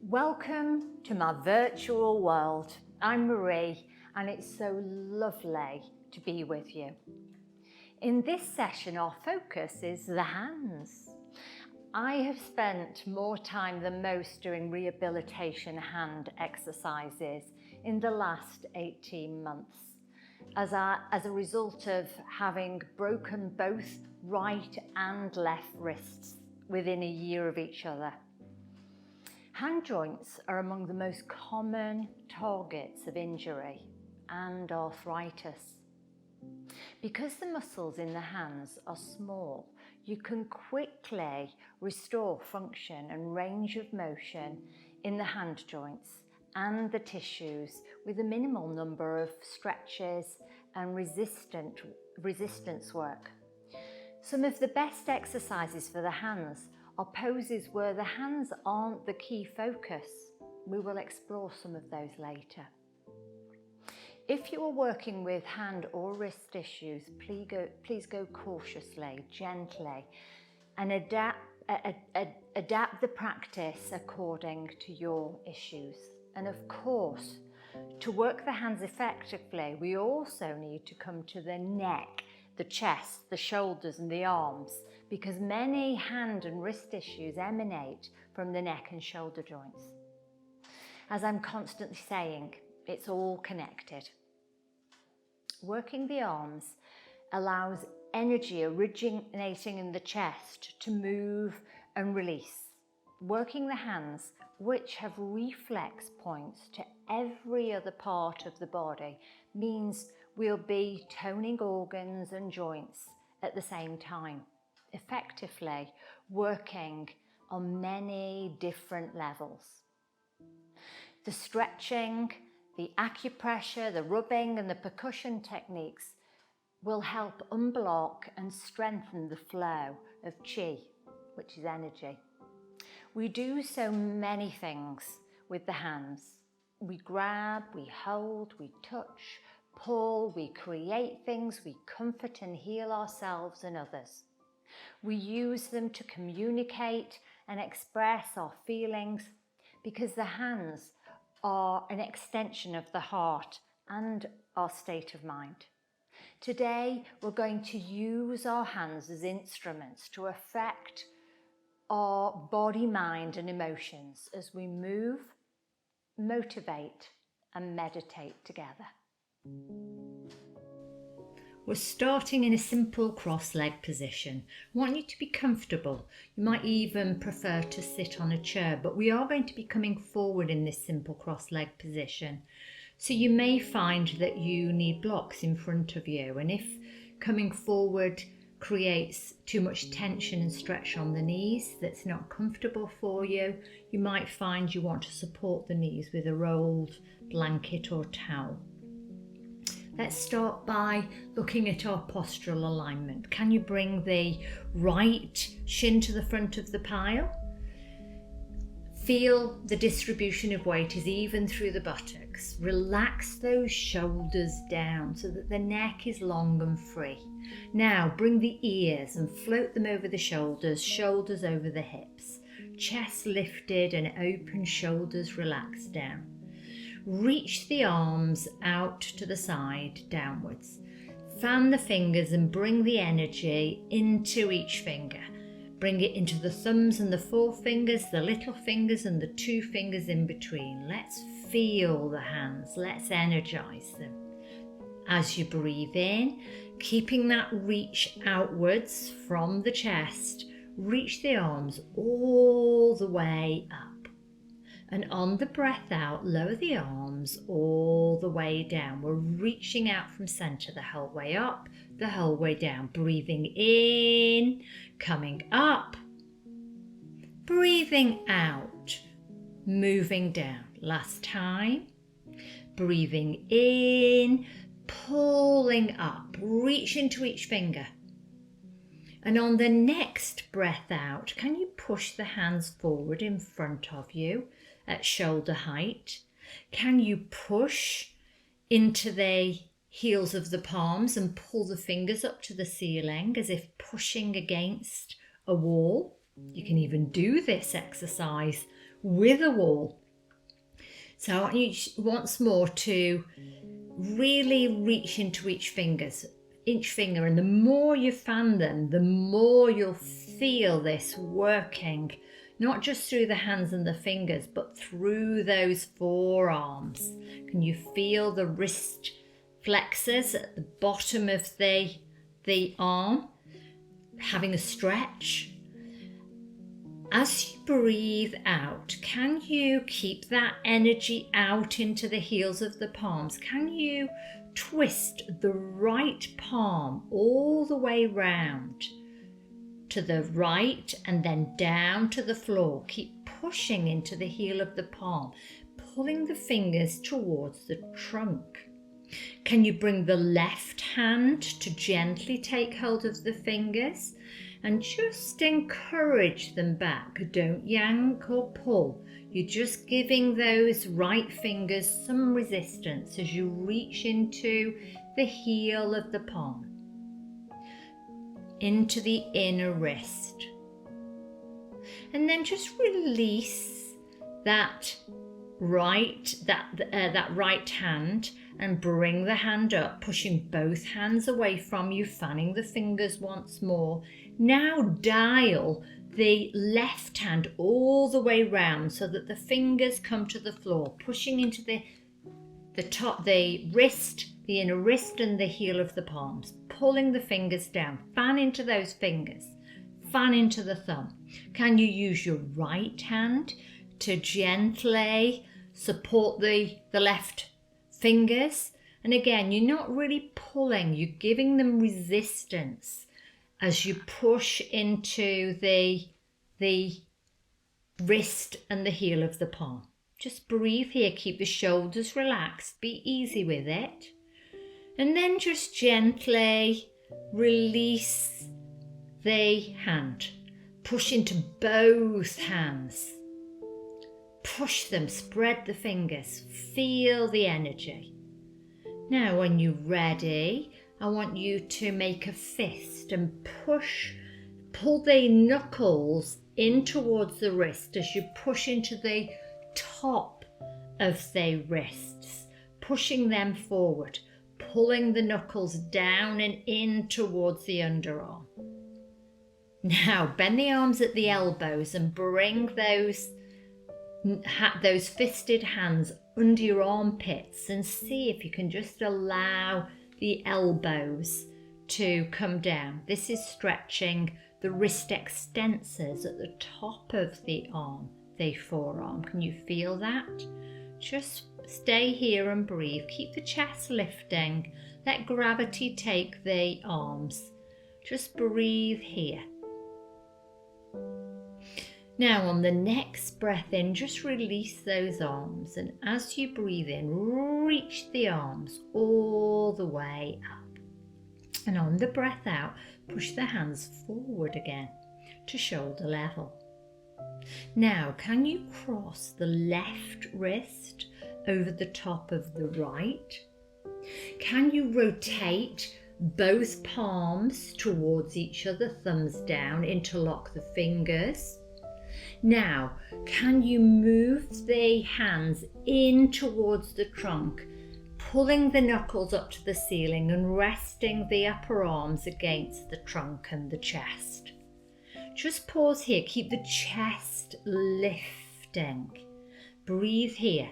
Welcome to my virtual world. I'm Marie and it's so lovely to be with you. In this session our focus is the hands. I have spent more time than most doing rehabilitation hand exercises in the last 18 months as a result of having broken both right and left wrists within a year of each other. Hand joints are among the most common targets of injury and arthritis. Because the muscles in the hands are small, you can quickly restore function and range of motion in the hand joints and the tissues with a minimal number of stretches and resistance work. Some of the best exercises for the hands are poses where the hands aren't the key focus. We will explore some of those later. If you are working with hand or wrist issues, please go cautiously, gently, and adapt the practice according to your issues. And of course, to work the hands effectively, we also need to come to the neck, the chest, the shoulders and the arms, because many hand and wrist issues emanate from the neck and shoulder joints. As I'm constantly saying, it's all connected. Working the arms allows energy originating in the chest to move and release. Working the hands, which have reflex points to every other part of the body, means we'll be toning organs and joints at the same time, effectively working on many different levels. The stretching, the acupressure, the rubbing and the percussion techniques will help unblock and strengthen the flow of chi, which is energy. We do so many things with the hands. We grab, we hold, we touch, pull, we create things, we comfort and heal ourselves and others. We use them to communicate and express our feelings because the hands are an extension of the heart and our state of mind. Today, we're going to use our hands as instruments to affect our body, mind and emotions as we move, motivate and meditate together. We're starting in a simple cross-leg position. I want you to be comfortable. You might even prefer to sit on a chair, but we are going to be coming forward in this simple cross-leg position. So you may find that you need blocks in front of you, and if coming forward creates too much tension and stretch on the knees that's not comfortable for you, you might find you want to support the knees with a rolled blanket or towel. Let's start by looking at our postural alignment. Can you bring the right shin to the front of the pile? Feel the distribution of weight is even through the buttocks. Relax those shoulders down so that the neck is long and free. Now bring the ears and float them over the shoulders, shoulders over the hips. Chest lifted and open, shoulders relaxed down. Reach the arms out to the side, downwards. Fan the fingers and bring the energy into each finger. Bring it into the thumbs and the forefingers, the little fingers and the two fingers in between. Let's feel the hands, let's energize them. As you breathe in, keeping that reach outwards from the chest, reach the arms all the way up. And on the breath out, lower the arms all the way down. We're reaching out from center the whole way up, the whole way down. Breathing in, coming up, breathing out, moving down. Last time. Breathing in, pulling up, reach into each finger. And on the next breath out, can you push the hands forward in front of you at shoulder height? Can you push into the heels of the palms and pull the fingers up to the ceiling as if pushing against a wall? You can even do this exercise with a wall. So I want you once more to really reach into each finger, and the more you fan them, the more you'll feel this working, not just through the hands and the fingers, but through those forearms. Can you feel the wrist flexors at the bottom of the arm having a stretch? As you breathe out, can you keep that energy out into the heels of the palms? Can you twist the right palm all the way round to the right and then down to the floor? Keep pushing into the heel of the palm, pulling the fingers towards the trunk. Can you bring the left hand to gently take hold of the fingers and just encourage them back? Don't yank or pull. You're just giving those right fingers some resistance as you reach into the heel of the palm, into the inner wrist. And then just release that right hand and bring the hand up, pushing both hands away from you, fanning the fingers once more. Now dial the left hand all the way round so that the fingers come to the floor, pushing into the wrist, the inner wrist and the heel of the palms, pulling the fingers down. Fan into those fingers, fan into the thumb. Can you use your right hand to gently support the left fingers? And again, you're not really pulling, you're giving them resistance as you push into the wrist and the heel of the palm. Just breathe here, keep the shoulders relaxed, be easy with it. And then just gently release the hand. Push into both hands. Push them, spread the fingers, feel the energy. Now when you're ready, I want you to make a fist and pull the knuckles in towards the wrist as you push into the top of the wrists, pushing them forward, pulling the knuckles down and in towards the underarm. Now bend the arms at the elbows and bring those fisted hands under your armpits and see if you can just allow the elbows to come down. This is stretching the wrist extensors at the top of the arm, the forearm. Can you feel that? Just stay here and breathe. Keep the chest lifting. Let gravity take the arms. Just breathe here. Now on the next breath in, just release those arms, and as you breathe in, reach the arms all the way up. And on the breath out, push the hands forward again to shoulder level. Now, can you cross the left wrist over the top of the right? Can you rotate both palms towards each other, thumbs down, interlock the fingers? Now, can you move the hands in towards the trunk, pulling the knuckles up to the ceiling and resting the upper arms against the trunk and the chest? Just pause here, keep the chest lifting. Breathe here,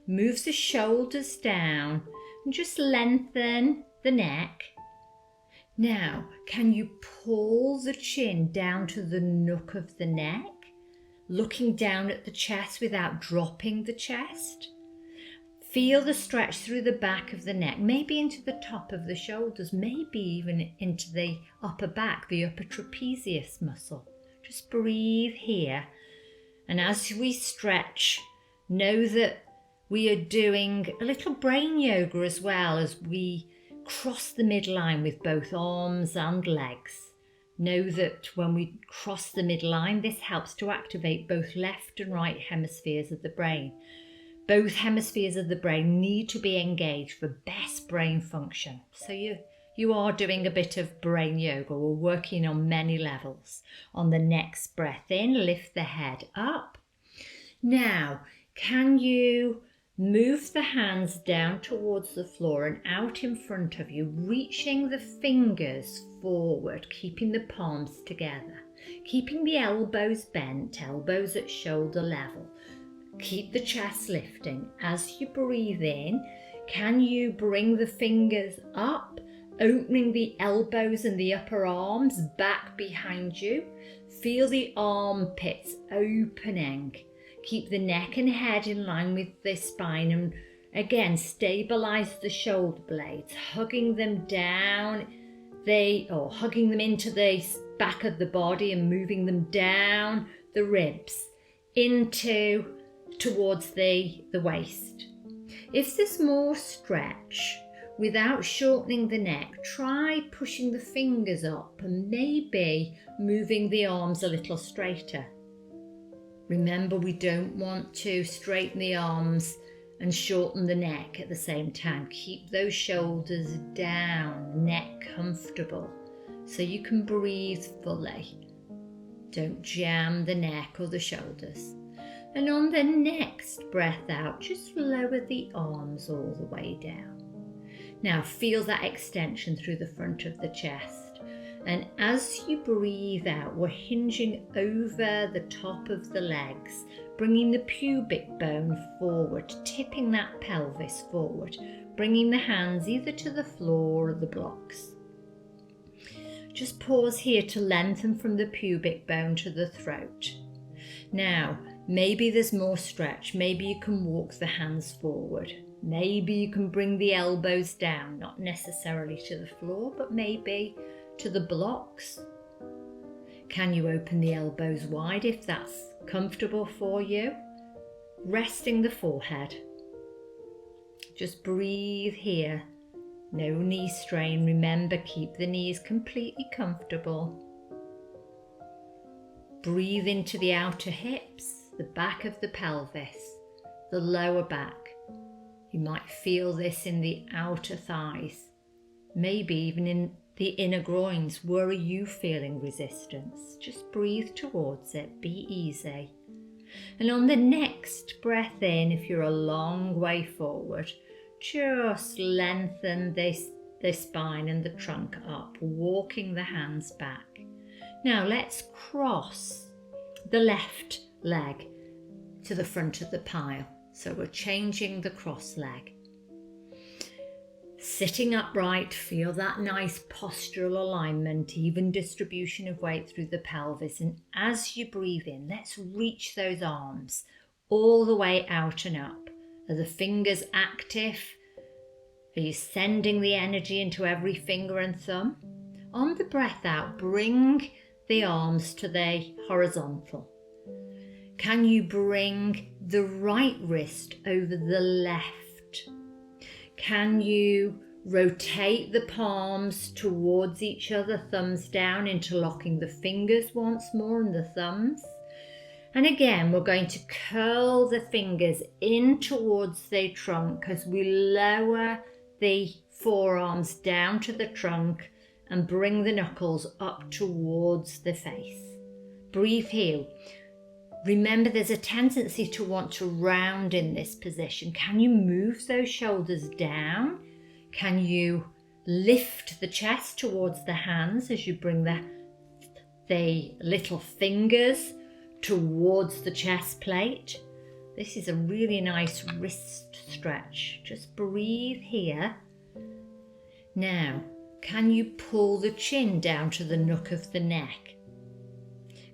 move the shoulders down and just lengthen the neck. Now, can you pull the chin down to the nook of the neck? Looking down at the chest without dropping the chest. Feel the stretch through the back of the neck, maybe into the top of the shoulders, maybe even into the upper back, the upper trapezius muscle. Just breathe here. And as we stretch, know that we are doing a little brain yoga as well as we cross the midline with both arms and legs. Know that when we cross the midline, this helps to activate both left and right hemispheres of the brain. Both hemispheres of the brain need to be engaged for best brain function. So you are doing a bit of brain yoga or working on many levels. On the next breath in, lift the head up. Now, can you move the hands down towards the floor and out in front of you, reaching the fingers forward, keeping the palms together, keeping the elbows bent, elbows at shoulder level. Keep the chest lifting. As you breathe in, can you bring the fingers up, opening the elbows and the upper arms back behind you? Feel the armpits opening. Keep the neck and head in line with the spine, and again stabilize the shoulder blades, hugging them down, hugging them into the back of the body and moving them down the ribs towards the waist. If there's more stretch, without shortening the neck, try pushing the fingers up and maybe moving the arms a little straighter. Remember, we don't want to straighten the arms and shorten the neck at the same time. Keep those shoulders down, neck comfortable, so you can breathe fully. Don't jam the neck or the shoulders. And on the next breath out, just lower the arms all the way down. Now feel that extension through the front of the chest. And as you breathe out, we're hinging over the top of the legs, bringing the pubic bone forward, tipping that pelvis forward, bringing the hands either to the floor or the blocks. Just pause here to lengthen from the pubic bone to the throat. Now, maybe there's more stretch. Maybe you can walk the hands forward. Maybe you can bring the elbows down, not necessarily to the floor, but maybe to the blocks. Can you open the elbows wide if that's comfortable for you? Resting the forehead. Just breathe here. No knee strain. Remember, keep the knees completely comfortable. Breathe into the outer hips, the back of the pelvis, the lower back. You might feel this in the outer thighs, maybe even in the inner groins. Where are you feeling resistance? Just breathe towards it, be easy. And on the next breath in, if you're a long way forward, just lengthen the spine and the trunk up, walking the hands back. Now let's cross the left leg to the front of the pile. So we're changing the cross leg. Sitting upright, feel that nice postural alignment, even distribution of weight through the pelvis. And as you breathe in, let's reach those arms all the way out and up. Are the fingers active? Are you sending the energy into every finger and thumb? On the breath out, bring the arms to the horizontal. Can you bring the right wrist over the left? Can you rotate the palms towards each other, thumbs down, interlocking the fingers once more and the thumbs? And again, we're going to curl the fingers in towards the trunk as we lower the forearms down to the trunk and bring the knuckles up towards the face. Breathe here. Remember, there's a tendency to want to round in this position. Can you move those shoulders down? Can you lift the chest towards the hands as you bring the little fingers towards the chest plate? This is a really nice wrist stretch. Just breathe here. Now, can you pull the chin down to the nook of the neck?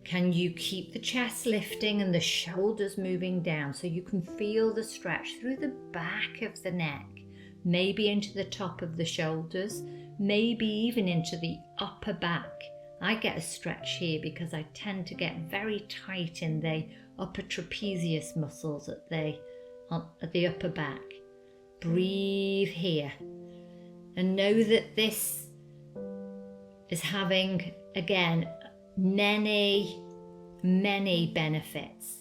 Can you keep the chest lifting and the shoulders moving down so you can feel the stretch through the back of the neck, maybe into the top of the shoulders, maybe even into the upper back. I get a stretch here because I tend to get very tight in the upper trapezius muscles at the upper back. Breathe here and know that this is having, again, many benefits.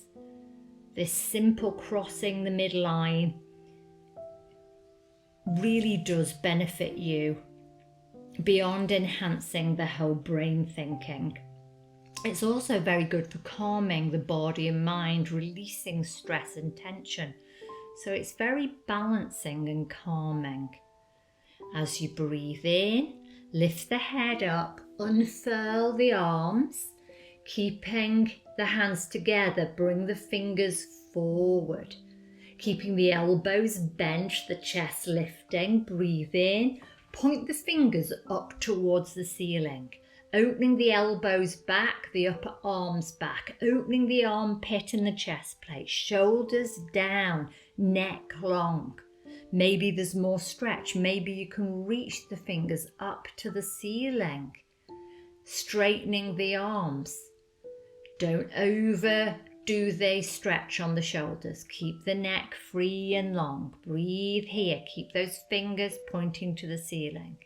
This simple crossing the midline really does benefit you beyond enhancing the whole brain thinking. It's also very good for calming the body and mind, releasing stress and tension. So it's very balancing and calming. As you breathe in, lift the head up, unfurl the arms, keeping the hands together, bring the fingers forward, keeping the elbows bent, the chest lifting. Breathe in, point the fingers up towards the ceiling, opening the elbows back, the upper arms back, opening the armpit and the chest plate, shoulders down, neck long. Maybe there's more stretch. Maybe you can reach the fingers up to the ceiling, straightening the arms. Don't overdo the stretch on the shoulders. Keep the neck free and long. Breathe here. Keep those fingers pointing to the ceiling.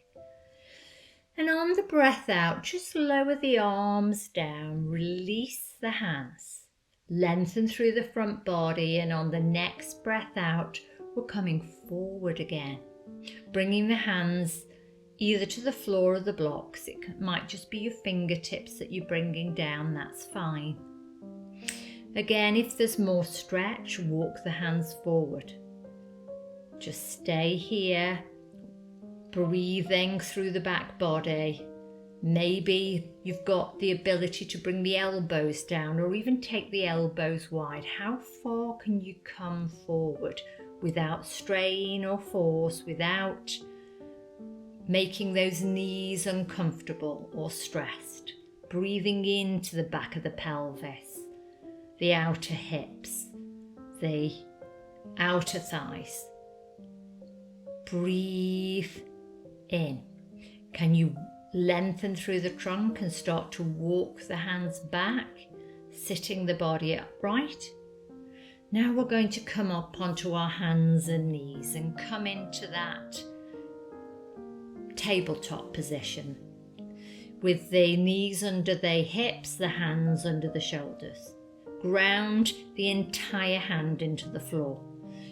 And on the breath out, just lower the arms down. Release the hands. Lengthen through the front body, and on the next breath out, we're coming forward again. Bringing the hands either to the floor or the blocks. It might just be your fingertips that you're bringing down, that's fine. Again, if there's more stretch, walk the hands forward. Just stay here, breathing through the back body. Maybe you've got the ability to bring the elbows down or even take the elbows wide. How far can you come forward without strain or force, without making those knees uncomfortable or stressed? Breathing into the back of the pelvis, the outer hips, the outer thighs. Breathe in. Can you lengthen through the trunk and start to walk the hands back, sitting the body upright? Now we're going to come up onto our hands and knees and come into that tabletop position with the knees under the hips, the hands under the shoulders. Ground the entire hand into the floor.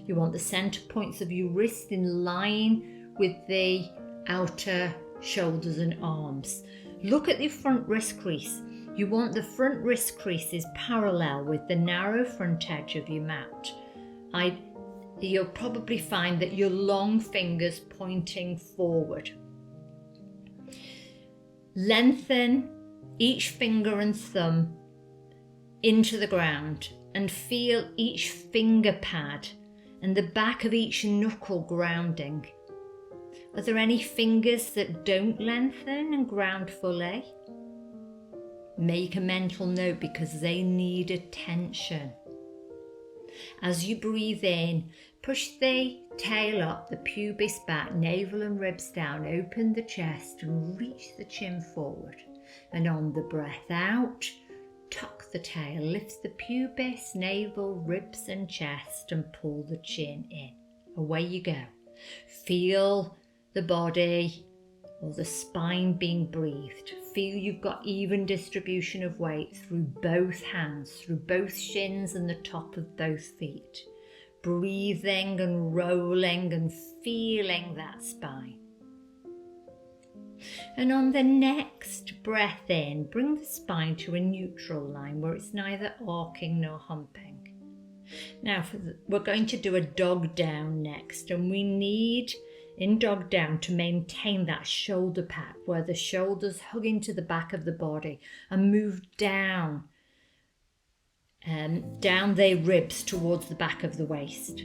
You want the center points of your wrist in line with the outer shoulders and arms. Look at the front wrist crease. You want the front wrist creases parallel with the narrow front edge of your mat. You'll probably find that your long fingers pointing forward. Lengthen each finger and thumb into the ground and feel each finger pad and the back of each knuckle grounding. Are there any fingers that don't lengthen and ground fully? Make a mental note because they need attention. As you breathe in, push the tail up, the pubis back, navel and ribs down, open the chest and reach the chin forward. And on the breath out, tuck the tail, lift the pubis, navel, ribs and chest and pull the chin in. Away you go. Feel the body or the spine being breathed. Feel you've got even distribution of weight through both hands, through both shins and the top of both feet. Breathing and rolling and feeling that spine. And on the next breath in, bring the spine to a neutral line where it's neither arcing nor humping. Now we're going to do a dog down next, and we need in dog down to maintain that shoulder pad where the shoulders hug into the back of the body and move down the ribs towards the back of the waist.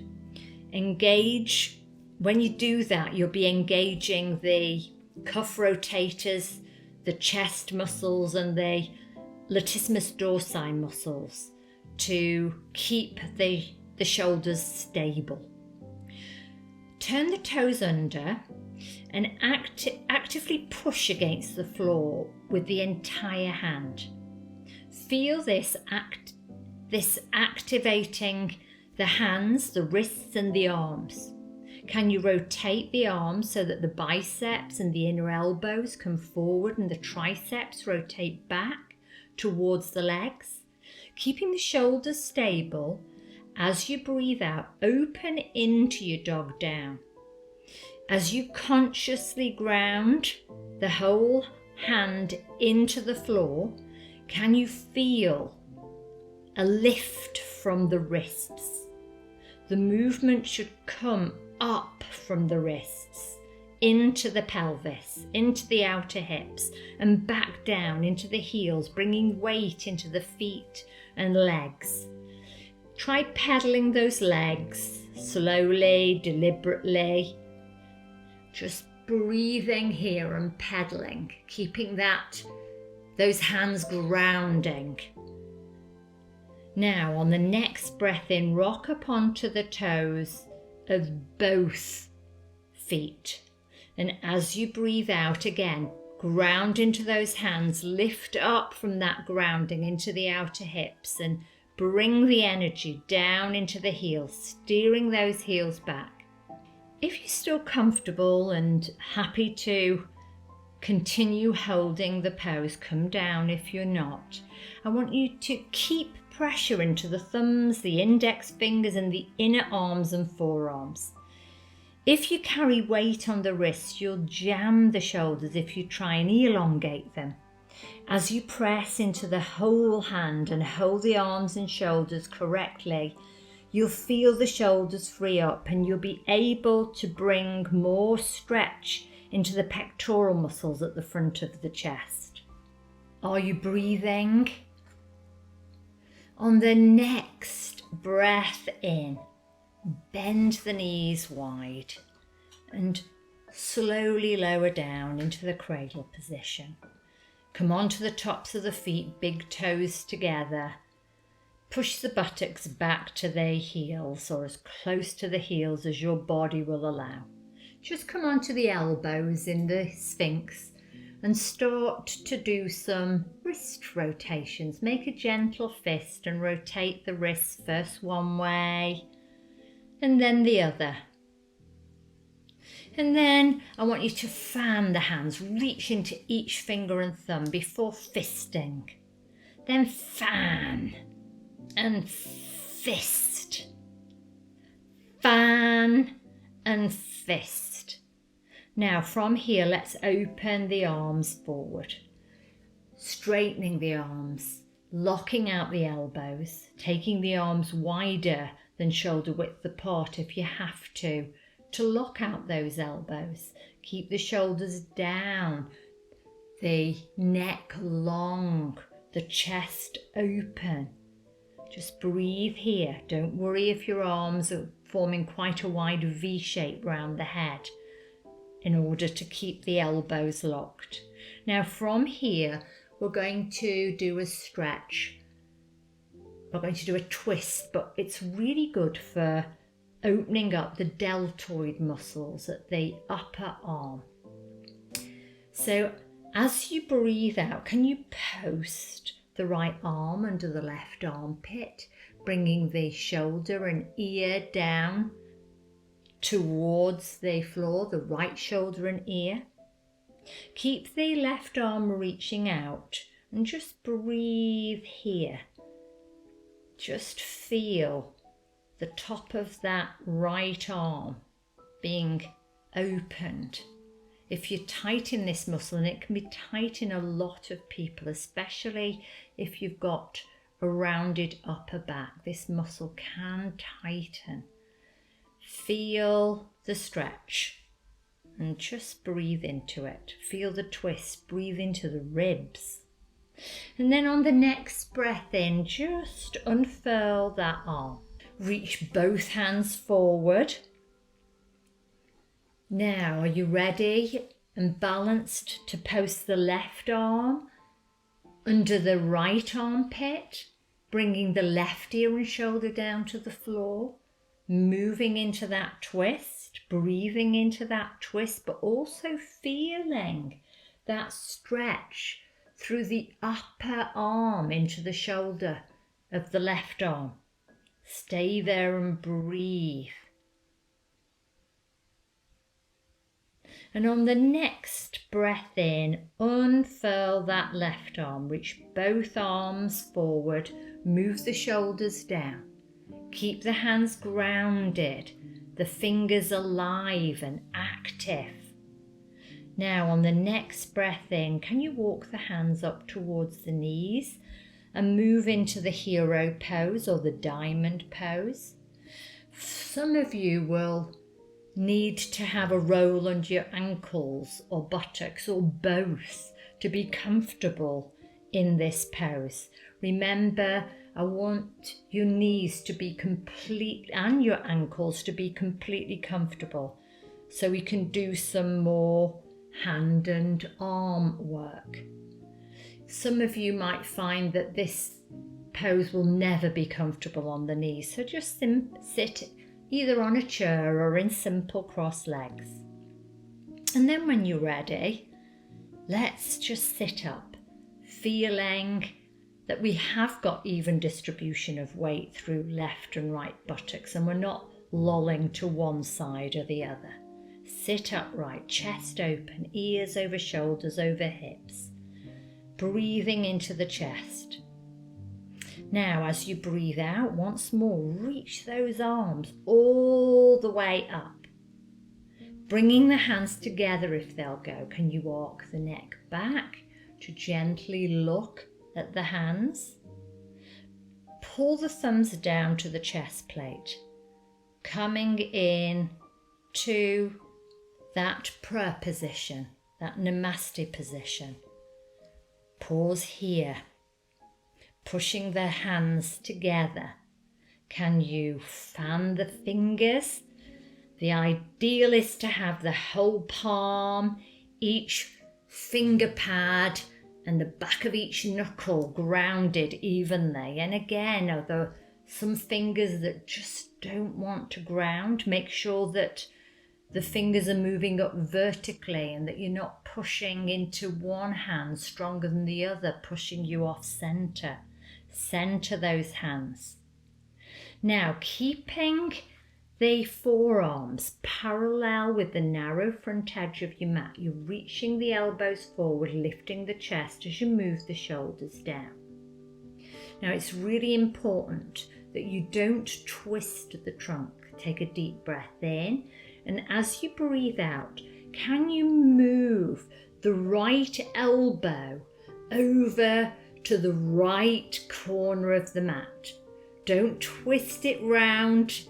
Engage. When you do that, you'll be engaging the cuff rotators, the chest muscles and the latissimus dorsi muscles to keep the shoulders stable. Turn the toes under and actively push against the floor with the entire hand. Feel this activating the hands, the wrists and the arms. Can you rotate the arms so that the biceps and the inner elbows come forward and the triceps rotate back towards the legs? Keeping the shoulders stable. As you breathe out, open into your dog down. As you consciously ground the whole hand into the floor, Can you feel a lift from the wrists? The movement should come up from the wrists, into the pelvis, into the outer hips, and back down into the heels, bringing weight into the feet and legs. Try pedaling those legs slowly, deliberately. Just breathing here and pedaling, keeping those hands grounding. Now, on the next breath in, rock up onto the toes of both feet. And as you breathe out again, ground into those hands, lift up from that grounding into the outer hips and bring the energy down into the heels, steering those heels back. If you're still comfortable and happy to continue holding the pose, come down. If you're not, I want you to keep pressure into the thumbs, the index fingers, and the inner arms and forearms. If you carry weight on the wrists, you'll jam the shoulders if you try and elongate them. As you press into the whole hand and hold the arms and shoulders correctly, you'll feel the shoulders free up and you'll be able to bring more stretch into the pectoral muscles at the front of the chest. Are you breathing? On the next breath in, bend the knees wide and slowly lower down into the cradle position. Come onto the tops of the feet, big toes together. Push the buttocks back to their heels or as close to the heels as your body will allow. Just come onto the elbows in the Sphinx and start to do some wrist rotations. Make a gentle fist and rotate the wrists first one way and then the other. And then I want you to fan the hands, reach into each finger and thumb before fisting. Then fan and fist. Fan and fist. Now from here, let's open the arms forward, straightening the arms, locking out the elbows, taking the arms wider than shoulder width apart if you have to lock out those elbows. Keep the shoulders down, the neck long, the chest open. Just breathe here. Don't worry if your arms are forming quite a wide V shape round the head in order to keep the elbows locked. Now from here, we're going to do a stretch. We're going to do a twist, but it's really good for opening up the deltoid muscles at the upper arm. So as you breathe out, can you post the right arm under the left armpit, bringing the shoulder and ear down towards the floor, the right shoulder and ear. Keep the left arm reaching out and just breathe here. Just feel the top of that right arm being opened. If you tighten this muscle, and it can be tight in a lot of people, especially if you've got a rounded upper back, this muscle can tighten. Feel the stretch and just breathe into it. Feel the twist, breathe into the ribs. And then on the next breath in, just unfurl that arm. Reach both hands forward. Now, are you ready and balanced to post the left arm under the right armpit, bringing the left ear and shoulder down to the floor? Moving into that twist, breathing into that twist, but also feeling that stretch through the upper arm into the shoulder of the left arm. Stay there and breathe. And on the next breath in, unfurl that left arm, reach both arms forward, move the shoulders down. Keep the hands grounded, the fingers alive and active. Now on the next breath in, can you walk the hands up towards the knees and move into the hero pose or the diamond pose? Some of you will need to have a roll under your ankles or buttocks or both to be comfortable in this pose. Remember, I want your knees to be complete and your ankles to be completely comfortable, so we can do some more hand and arm work. Some of you might find that this pose will never be comfortable on the knees, so just sit either on a chair or in simple cross legs. And then when you're ready, let's just sit up, feeling that we have got even distribution of weight through left and right buttocks, and we're not lolling to one side or the other. Sit upright, chest open, ears over shoulders, over hips, breathing into the chest. Now, as you breathe out, once more, reach those arms all the way up. Bringing the hands together if they'll go. Can you arc the neck back to gently look at the hands? Pull the thumbs down to the chest plate, coming in to that prayer position, that namaste position. Pause here, pushing the hands together. Can you fan the fingers? The ideal is to have the whole palm, each finger pad and the back of each knuckle grounded evenly. And again, are there some fingers that just don't want to ground? Make sure that the fingers are moving up vertically and that you're not pushing into one hand stronger than the other, pushing you off center. Center those hands. Now, keeping the forearms parallel with the narrow front edge of your mat, you're reaching the elbows forward, lifting the chest as you move the shoulders down. Now, it's really important that you don't twist the trunk. Take a deep breath in, and as you breathe out, can you move the right elbow over to the right corner of the mat? Don't twist it round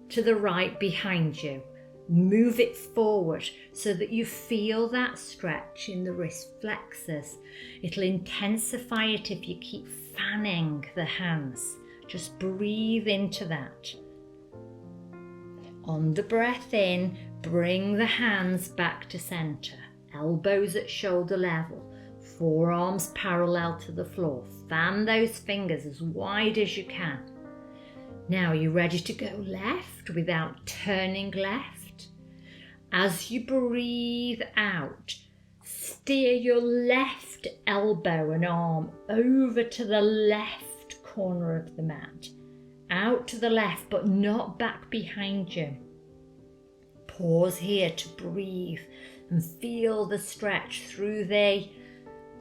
to the right behind you. Move it forward so that you feel that stretch in the wrist flexors. It'll intensify it if you keep fanning the hands. Just breathe into that. On the breath in, bring the hands back to center. Elbows at shoulder level. Forearms parallel to the floor. Fan those fingers as wide as you can. Now you're ready to go left without turning left. As you breathe out, steer your left elbow and arm over to the left corner of the mat. Out to the left, but not back behind you. Pause here to breathe and feel the stretch through the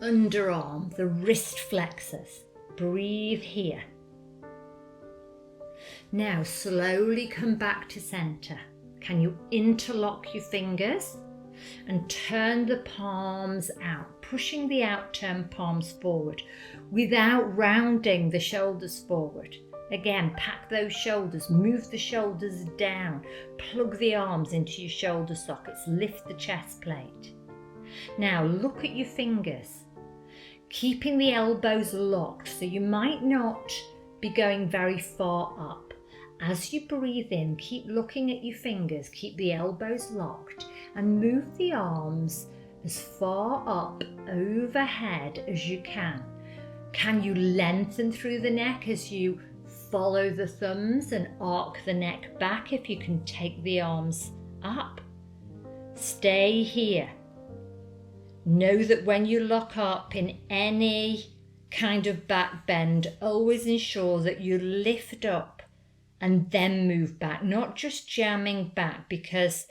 underarm, the wrist flexors. Breathe here. Now slowly come back to center. Can you interlock your fingers and turn the palms out, pushing the outturned palms forward without rounding the shoulders forward? Again, pack those shoulders, move the shoulders down, plug the arms into your shoulder sockets, lift the chest plate. Now look at your fingers, keeping the elbows locked, so you might not be going very far up. As you breathe in, keep looking at your fingers, keep the elbows locked, and move the arms as far up overhead as you can. Can you lengthen through the neck as you follow the thumbs and arc the neck back if you can take the arms up? Stay here. Know that when you lock up in any kind of back bend, always ensure that you lift up and then move back, not just jamming back, because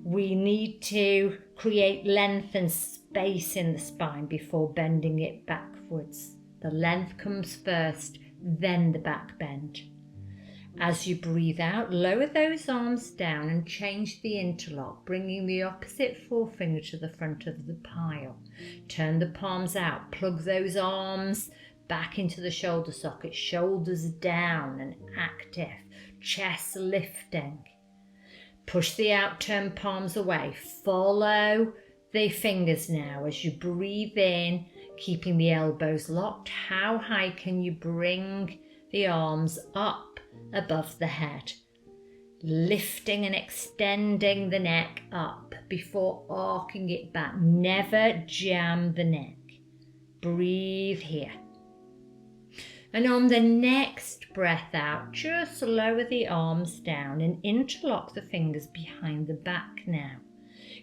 we need to create length and space in the spine before bending it backwards. The length comes first, then the back bend. As you breathe out, lower those arms down and change the interlock, bringing the opposite forefinger to the front of the pile. Turn the palms out, plug those arms back into the shoulder socket, shoulders down and active, chest lifting. Push the outturned palms away. Follow the fingers now as you breathe in, keeping the elbows locked. How high can you bring the arms up above the head? Lifting and extending the neck up before arcing it back. Never jam the neck. Breathe here. And on the next breath out, just lower the arms down and interlock the fingers behind the back now.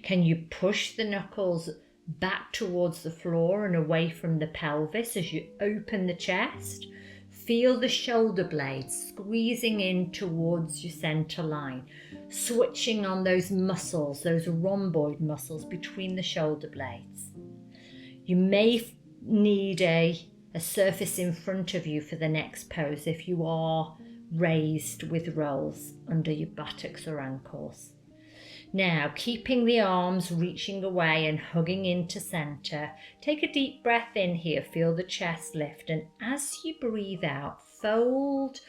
Can you push the knuckles back towards the floor and away from the pelvis as you open the chest? Feel the shoulder blades squeezing in towards your center line, switching on those muscles, those rhomboid muscles between the shoulder blades. You may need a surface in front of you for the next pose if you are raised with rolls under your buttocks or ankles. Now, keeping the arms reaching away and hugging into center, take a deep breath in here, feel the chest lift, and as you breathe out, fold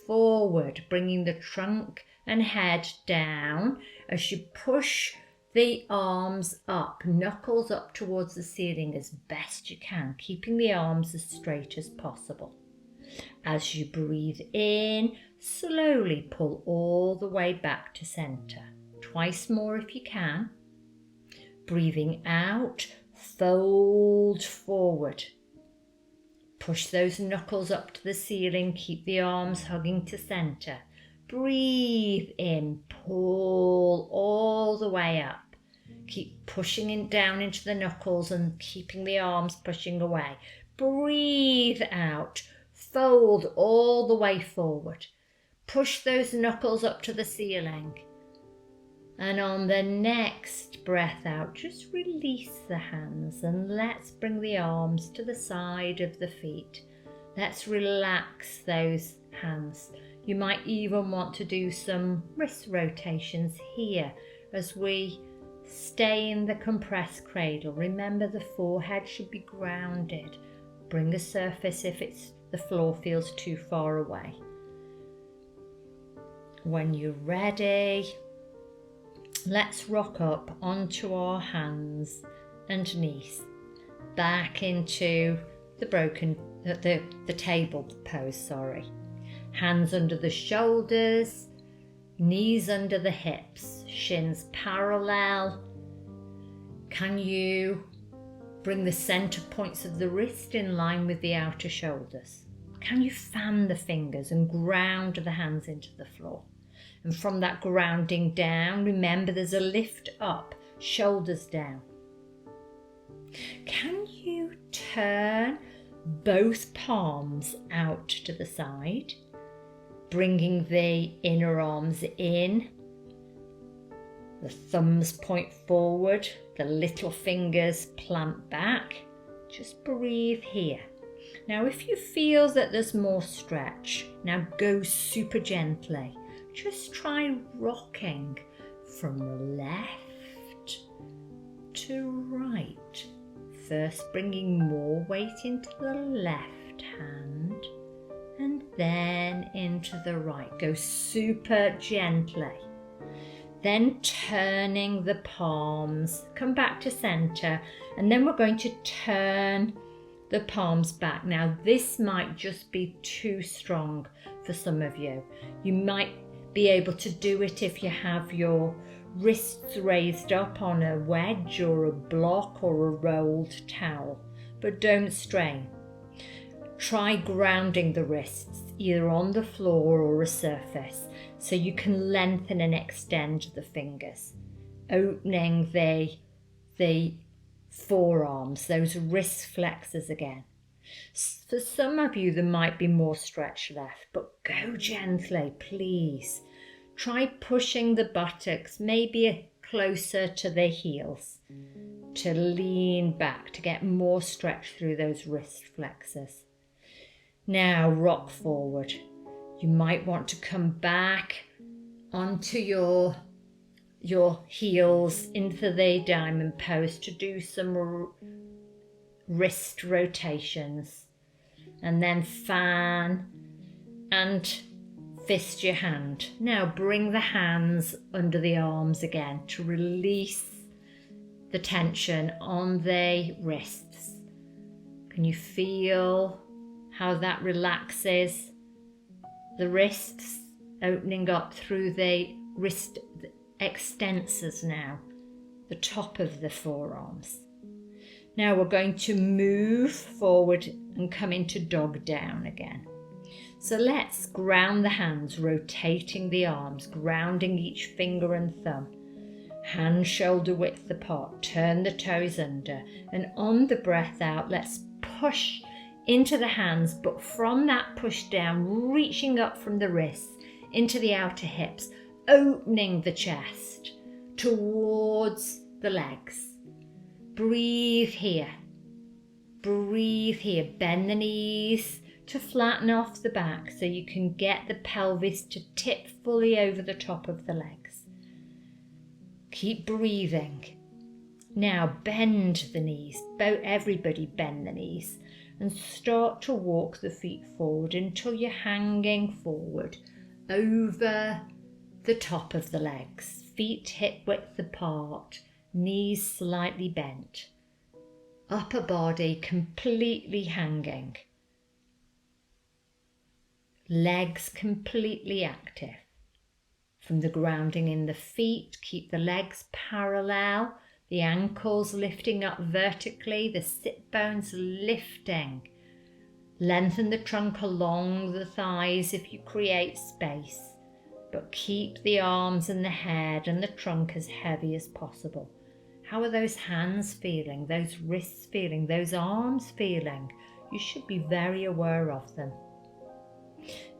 forward, bringing the trunk and head down as you push the arms up, knuckles up towards the ceiling as best you can, keeping the arms as straight as possible. As you breathe in, slowly pull all the way back to center. Twice more if you can. Breathing out, fold forward. Push those knuckles up to the ceiling, keep the arms hugging to center. Breathe in, pull all the way up. Keep pushing it down into the knuckles and keeping the arms pushing away. Breathe out, fold all the way forward. Push those knuckles up to the ceiling. And on the next breath out, just release the hands and let's bring the arms to the side of the feet. Let's relax those hands. You might even want to do some wrist rotations here as we stay in the compressed cradle. Remember, the forehead should be grounded. Bring a surface if the floor feels too far away. When you're ready, let's rock up onto our hands and knees, back into the table pose, Hands under the shoulders, knees under the hips, shins parallel. Can you bring the center points of the wrist in line with the outer shoulders? Can you fan the fingers and ground the hands into the floor? And from that grounding down, remember there's a lift up, shoulders down. Can you turn both palms out to the side, bringing the inner arms in, the thumbs point forward, the little fingers plant back. Just breathe here. Now, if you feel that there's more stretch, now go super gently. Just try rocking from left to right. First bringing more weight into the left hand and then into the right. Go super gently. Then turning the palms, come back to center, and then we're going to turn the palms back. Now this might just be too strong for some of you. You might be able to do it if you have your wrists raised up on a wedge or a block or a rolled towel, but don't strain. Try grounding the wrists either on the floor or a surface so you can lengthen and extend the fingers, opening the forearms, those wrist flexors again. For some of you there might be more stretch left, but go gently, please. Try pushing the buttocks maybe closer to the heels to lean back to get more stretch through those wrist flexors. Now rock forward. You might want to come back onto your heels into the diamond pose to do some wrist rotations, and then fan and fist your hand. Now bring the hands under the arms again to release the tension on the wrists. Can you feel how that relaxes the wrists, opening up through the wrist extensors now, the top of the forearms. Now we're going to move forward and come into dog down again. So let's ground the hands, rotating the arms, grounding each finger and thumb. Hands shoulder width apart, turn the toes under, and on the breath out, let's push into the hands, but from that push down, reaching up from the wrists into the outer hips, opening the chest towards the legs. Breathe here. Breathe here. Bend the knees to flatten off the back so you can get the pelvis to tip fully over the top of the legs. Keep breathing. Now bend the knees. Everybody bend the knees and start to walk the feet forward until you're hanging forward over the top of the legs. Feet hip width apart, knees slightly bent. Upper body completely hanging. Legs completely active. From the grounding in the feet, keep the legs parallel, the ankles lifting up vertically, the sit bones lifting. Lengthen the trunk along the thighs if you create space, but keep the arms and the head and the trunk as heavy as possible. How are those hands feeling, those wrists feeling, those arms feeling? You should be very aware of them.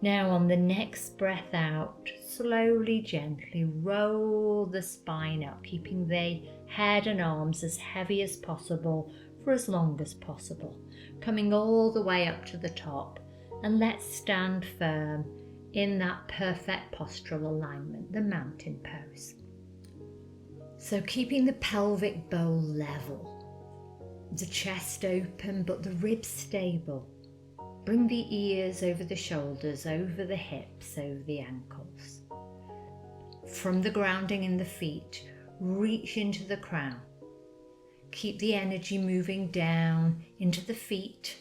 Now on the next breath out, slowly, gently roll the spine up, keeping the head and arms as heavy as possible for as long as possible. Coming all the way up to the top, and let's stand firm in that perfect postural alignment, the mountain pose. So keeping the pelvic bowl level, the chest open but the ribs stable. Bring the ears over the shoulders, over the hips, over the ankles. From the grounding in the feet, reach into the crown. Keep the energy moving down into the feet,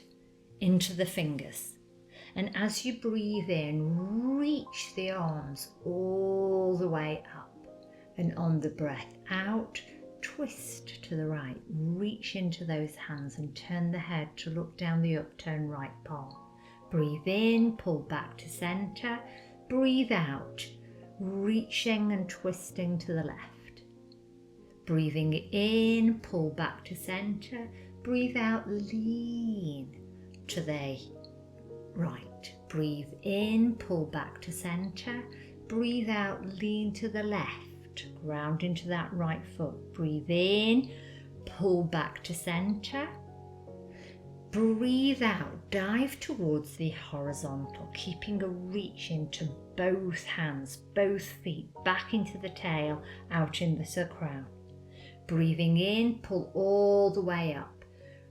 into the fingers. And as you breathe in, reach the arms all the way up. And on the breath out, twist to the right, reach into those hands and turn the head to look down the upturned right palm. Breathe in, pull back to center. Breathe out, reaching and twisting to the left. Breathing in, pull back to center. Breathe out, lean to the right. Breathe in, pull back to center. Breathe out, lean to the left. Ground into that right foot. Breathe in, pull back to center. Breathe out, dive towards the horizontal, keeping a reach into both hands, both feet, back into the tail, out into the crown. Breathing in, pull all the way up.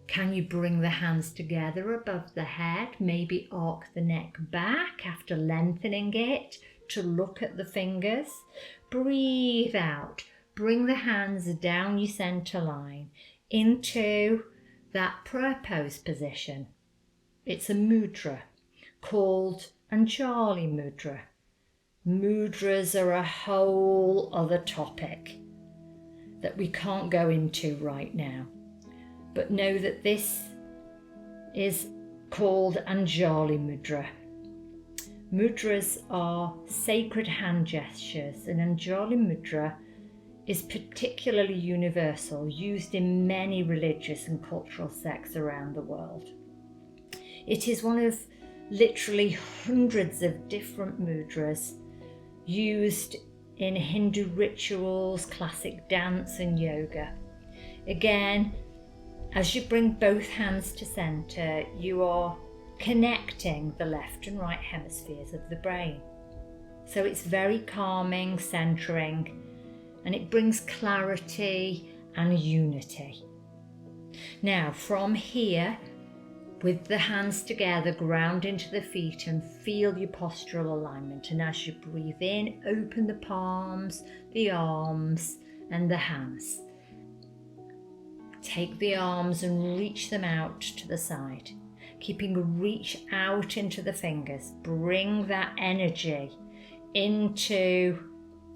Can you bring the hands together above the head? Maybe arc the neck back after lengthening it to look at the fingers. Breathe out. Bring the hands down your center line into that prayer pose position. It's a mudra called Anjali mudra. Mudras are a whole other topic that we can't go into right now. But know that this is called Anjali mudra. Mudras are sacred hand gestures, and Anjali mudra is particularly universal, used in many religious and cultural sects around the world. It is one of literally hundreds of different mudras used in Hindu rituals, classic dance and yoga. Again, as you bring both hands to center, you are connecting the left and right hemispheres of the brain. So it's very calming, centering, and it brings clarity and unity. Now from here, with the hands together, ground into the feet and feel your postural alignment. And as you breathe in, open the palms, the arms and the hands. Take the arms and reach them out to the side, keeping a reach out into the fingers. Bring that energy into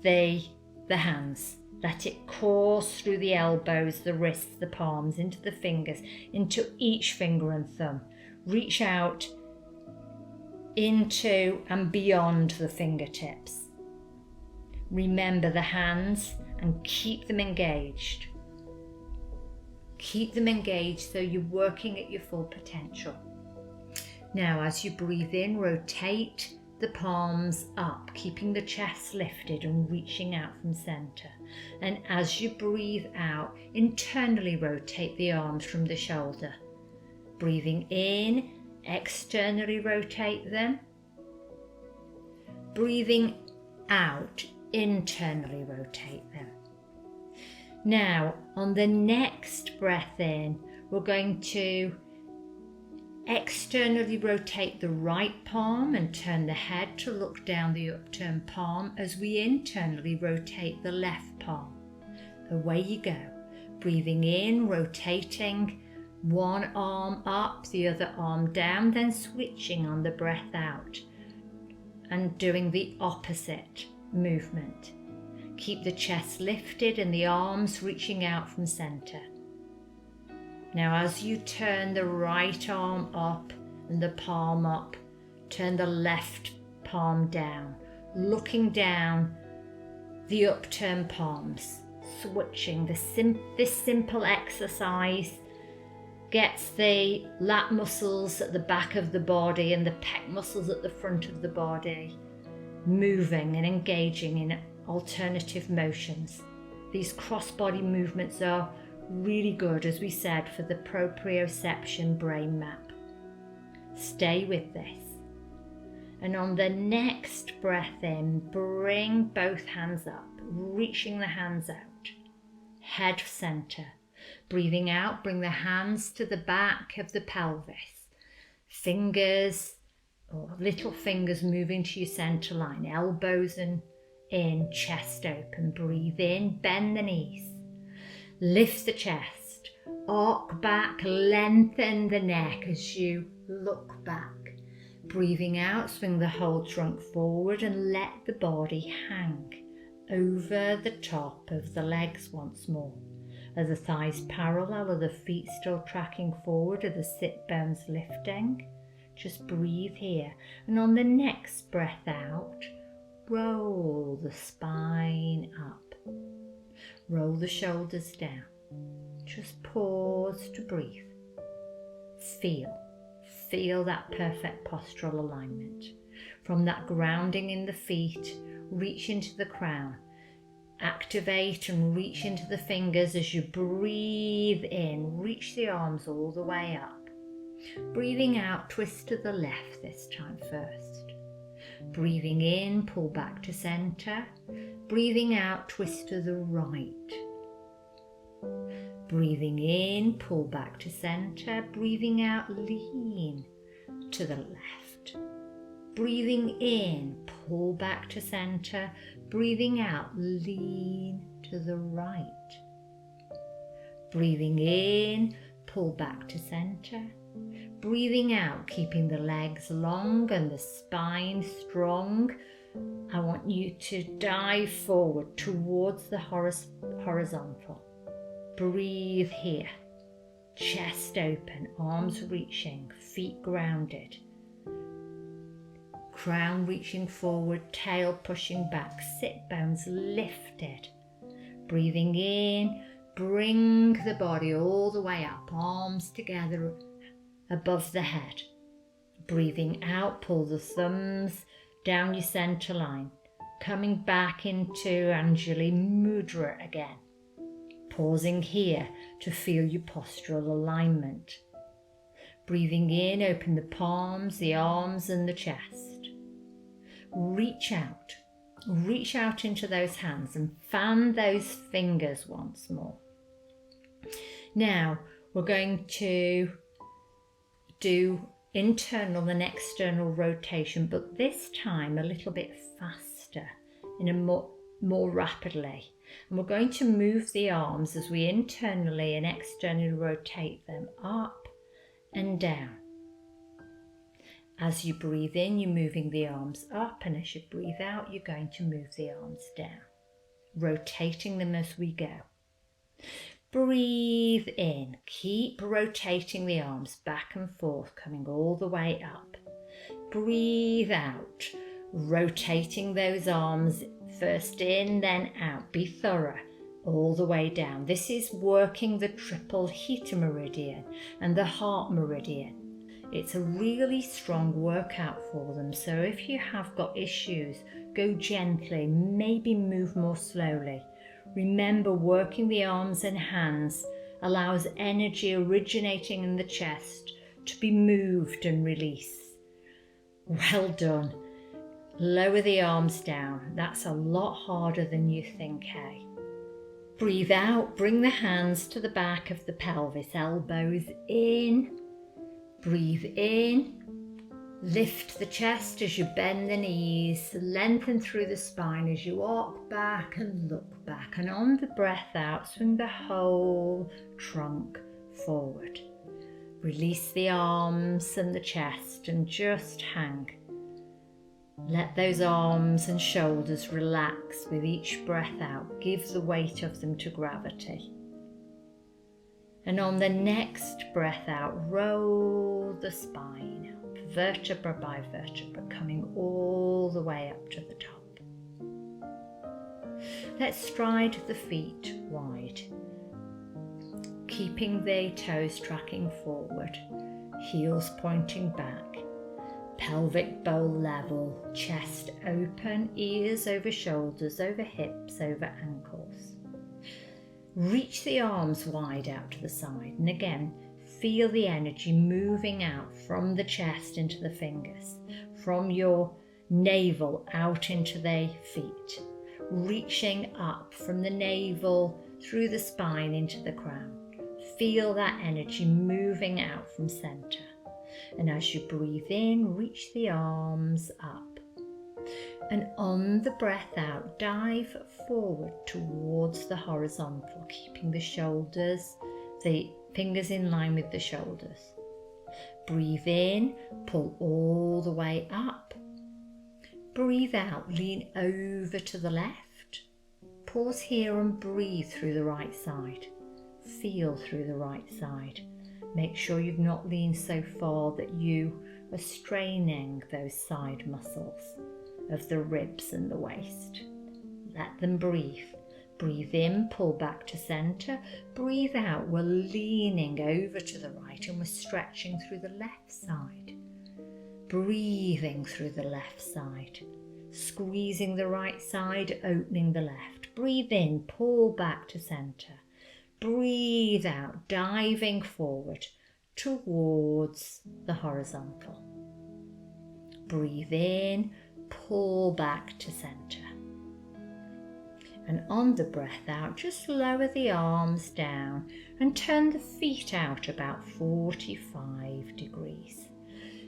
the hands. Let it course through the elbows, the wrists, the palms, into the fingers, into each finger and thumb. Reach out into and beyond the fingertips. Remember the hands and keep them engaged. Keep them engaged so you're working at your full potential. Now, as you breathe in, rotate the palms up, keeping the chest lifted and reaching out from center. And as you breathe out, internally rotate the arms from the shoulder. Breathing in, externally rotate them. Breathing out, internally rotate them. Now, on the next breath in, we're going to externally rotate the right palm and turn the head to look down the upturned palm as we internally rotate the left palm. Away you go. Breathing in, rotating one arm up, the other arm down, then switching on the breath out and doing the opposite movement. Keep the chest lifted and the arms reaching out from center. Now as you turn the right arm up and the palm up, turn the left palm down, looking down the upturned palms, switching. This simple exercise gets the lat muscles at the back of the body and the pec muscles at the front of the body moving and engaging in alternative motions. These cross-body movements are really good, as we said, for the proprioception brain map. Stay with this. And on the next breath in, bring both hands up, reaching the hands out, head center. Breathing out, bring the hands to the back of the pelvis. Fingers, or little fingers moving to your center line, elbows and in, chest open. Breathe in, bend the knees. Lift the chest, arc back, lengthen the neck as you look back. Breathing out, swing the whole trunk forward and let the body hang over the top of the legs once more. Are the thighs parallel? Are the feet still tracking forward? Are the sit bones lifting? Just breathe here. And on the next breath out, roll the spine up. Roll the shoulders down. Just pause to breathe. Feel that perfect postural alignment. From that grounding in the feet, reach into the crown. Activate and reach into the fingers as you breathe in. Reach the arms all the way up. Breathing out, twist to the left this time first. Breathing in, pull back to center. Breathing out, twist to the right. Breathing in, pull back to center. Breathing out, lean to the left. Breathing in, pull back to center. Breathing out, lean to the right. Breathing in, pull back to center. Breathing out, keeping the legs long and the spine strong. I want you to dive forward towards the horizontal. Breathe here. Chest open, arms reaching, feet grounded. Crown reaching forward, tail pushing back, sit bones lifted. Breathing in, bring the body all the way up, arms together above the head. Breathing out, pull the thumbs down your center line. Coming back into Anjali Mudra again. Pausing here to feel your postural alignment. Breathing in, open the palms, the arms and the chest. Reach out into those hands and fan those fingers once more. Now we're going to do internal and external rotation, but this time a little bit faster, in a more rapidly. And we're going to move the arms as we internally and externally rotate them up and down. As you breathe in, you're moving the arms up, and as you breathe out, you're going to move the arms down, rotating them as we go. Breathe in, keep rotating the arms back and forth, coming all the way up. Breathe out, rotating those arms first in, then out. Be thorough, all the way down. This is working the triple heater meridian and the heart meridian. It's a really strong workout for them, so if you have got issues, go gently, maybe move more slowly. Remember, working the arms and hands allows energy originating in the chest to be moved and released. Well done. Lower the arms down. That's a lot harder than you think, hey? Breathe out, bring the hands to the back of the pelvis, elbows in. Breathe in. Lift the chest as you bend the knees, lengthen through the spine as you arc back and look back. And on the breath out, swing the whole trunk forward. Release the arms and the chest and just hang. Let those arms and shoulders relax with each breath out. Give the weight of them to gravity. And on the next breath out, roll the spine up, vertebra by vertebra, coming all the way up to the top. Let's stride the feet wide, keeping the toes tracking forward, heels pointing back, pelvic bowl level, chest open, ears over shoulders, over hips, over ankles. Reach the arms wide out to the side, and again, feel the energy moving out from the chest into the fingers, from your navel out into the feet, reaching up from the navel through the spine into the crown. Feel that energy moving out from center. And as you breathe in, reach the arms up. And on the breath out, dive forward towards the horizontal, keeping the shoulders, the fingers in line with the shoulders. Breathe in, pull all the way up. Breathe out, lean over to the left. Pause here and breathe through the right side. Feel through the right side. Make sure you've not leaned so far that you are straining those side muscles of the ribs and the waist. Let them breathe. Breathe in, pull back to center. Breathe out, we're leaning over to the right and we're stretching through the left side. Breathing through the left side. Squeezing the right side, opening the left. Breathe in, pull back to center. Breathe out, diving forward towards the horizontal. Breathe in, pull back to center. And on the breath out, just lower the arms down and turn the feet out about 45 degrees.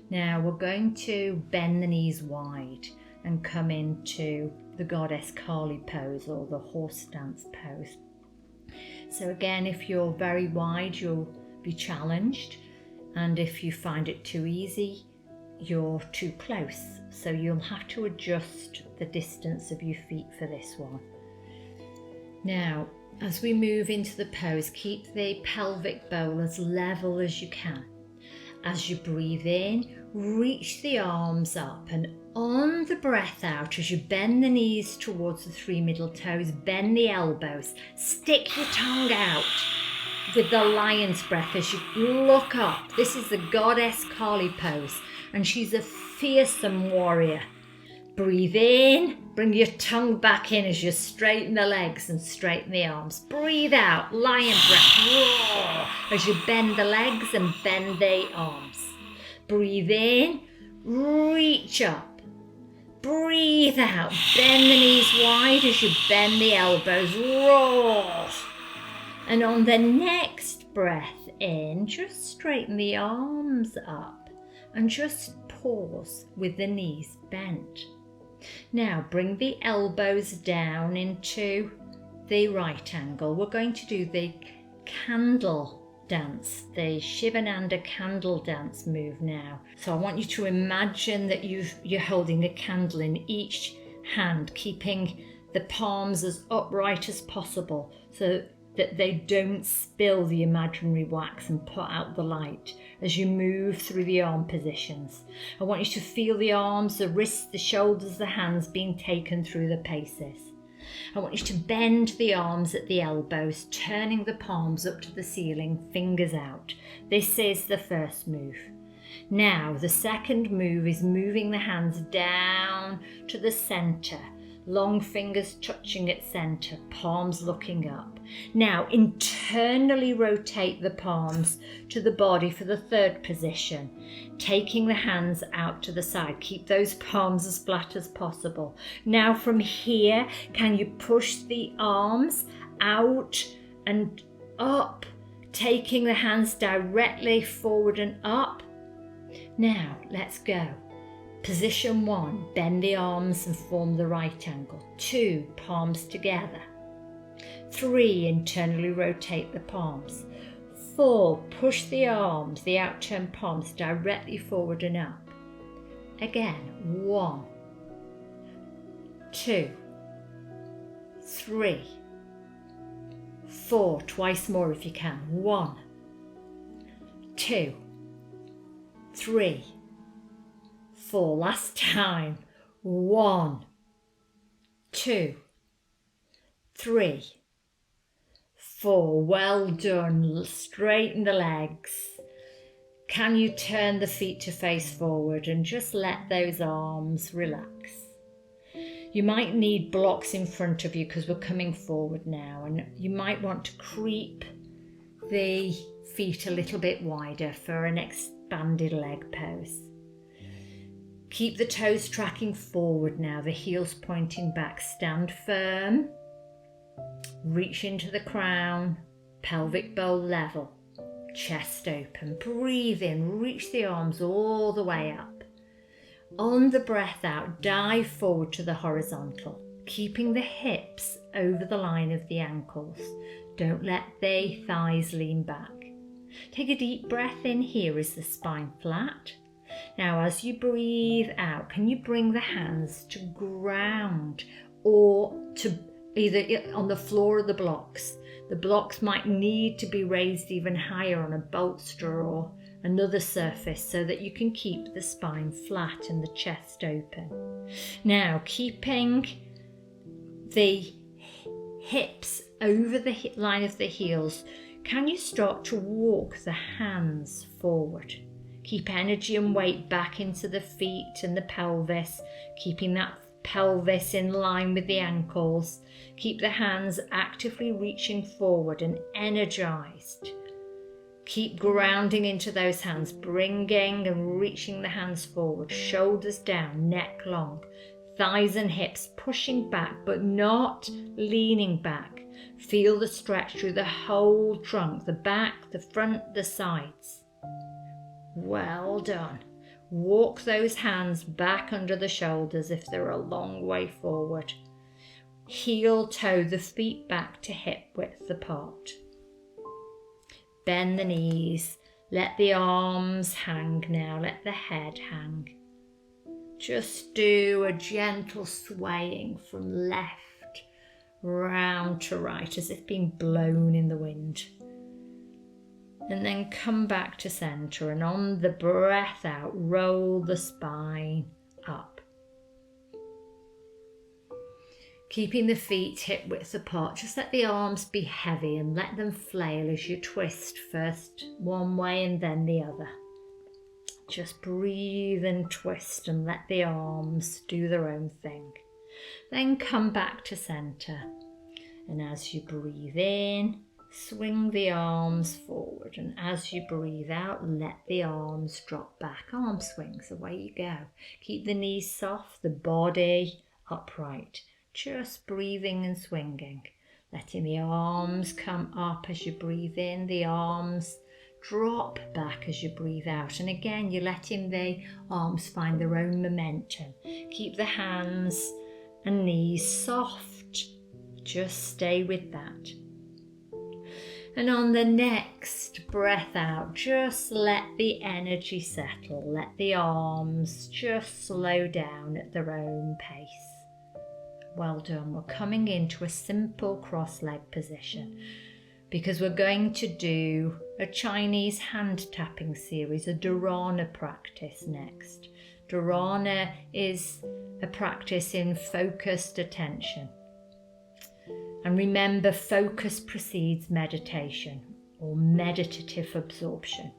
Now we're going to bend the knees wide and come into the Goddess Kali pose, or the horse dance pose. So again, if you're very wide, you'll be challenged. And if you find it too easy, you're too close. So you'll have to adjust the distance of your feet for this one. Now, as we move into the pose, keep the pelvic bowl as level as you can. As you breathe in, reach the arms up, and on the breath out, as you bend the knees towards the three middle toes, bend the elbows, stick your tongue out with the lion's breath as you look up. This is the Goddess Kali pose, and she's a fearsome warrior. Breathe in, bring your tongue back in as you straighten the legs and straighten the arms. Breathe out, lion breath, roar, as you bend the legs and bend the arms. Breathe in, reach up. Breathe out, bend the knees wide as you bend the elbows, roar. And on the next breath in, just straighten the arms up and just pause with the knees bent. Now bring the elbows down into the right angle. We're going to do the candle dance, the Shivananda candle dance move now. So I want you to imagine that you're holding a candle in each hand, keeping the palms as upright as possible so that they don't spill the imaginary wax and put out the light as you move through the arm positions. I want you to feel the arms, the wrists, the shoulders, the hands being taken through the paces. I want you to bend the arms at the elbows, turning the palms up to the ceiling, fingers out. This is the first move. Now, the second move is moving the hands down to the centre, long fingers touching at centre, palms looking up. Now, internally rotate the palms to the body for the third position, taking the hands out to the side. Keep those palms as flat as possible. Now, from here, can you push the arms out and up, taking the hands directly forward and up? Now, let's go. Position 1, bend the arms and form the right angle. 2, palms together. 3, internally rotate the palms. 4, push the arms, the outturned palms directly forward and up. Again, 1, 2, 3, 4, twice more if you can. 1, 2, 3, 4, last time. 1, 2, 3, 4. Well done. Straighten the legs. Can you turn the feet to face forward and just let those arms relax? You might need blocks in front of you because we're coming forward now, and you might want to creep the feet a little bit wider for an expanded leg pose. Keep the toes tracking forward now, the heels pointing back. Stand firm. Reach into the crown, pelvic bowl level, chest open. Breathe in, reach the arms all the way up. On the breath out, dive forward to the horizontal, keeping the hips over the line of the ankles. Don't let the thighs lean back. Take a deep breath in here. Is the spine flat? Now, as you breathe out, can you bring the hands to ground or to either on the floor or the blocks? The blocks might need to be raised even higher on a bolster or another surface so that you can keep the spine flat and the chest open. Now, keeping the hips over the line of the heels, can you start to walk the hands forward? Keep energy and weight back into the feet and the pelvis, keeping that pelvis in line with the ankles. Keep the hands actively reaching forward and energized. Keep grounding into those hands, bringing and reaching the hands forward, shoulders down, neck long, thighs and hips pushing back but not leaning back. Feel the stretch through the whole trunk, the back, the front, the sides. Well done. Walk those hands back under the shoulders if they're a long way forward. Heel toe the feet back to hip width apart. Bend the knees. Let the arms hang now. Let the head hang. Just do a gentle swaying from left round to right as if being blown in the wind. And then come back to centre, and on the breath out, roll the spine up. Keeping the feet hip width apart, just let the arms be heavy and let them flail as you twist first one way and then the other. Just breathe and twist and let the arms do their own thing. Then come back to centre. And as you breathe in, swing the arms forward. And as you breathe out, let the arms drop back. Arm swings, away you go. Keep the knees soft, the body upright. Just breathing and swinging. Letting the arms come up as you breathe in, the arms drop back as you breathe out. And again, you're letting the arms find their own momentum. Keep the hands and knees soft. Just stay with that. And on the next breath out, just let the energy settle. Let the arms just slow down at their own pace. Well done. We're coming into a simple cross-leg position because we're going to do a Chinese hand tapping series, a Dharana practice next. Dharana is a practice in focused attention. And remember, focus precedes meditation or meditative absorption.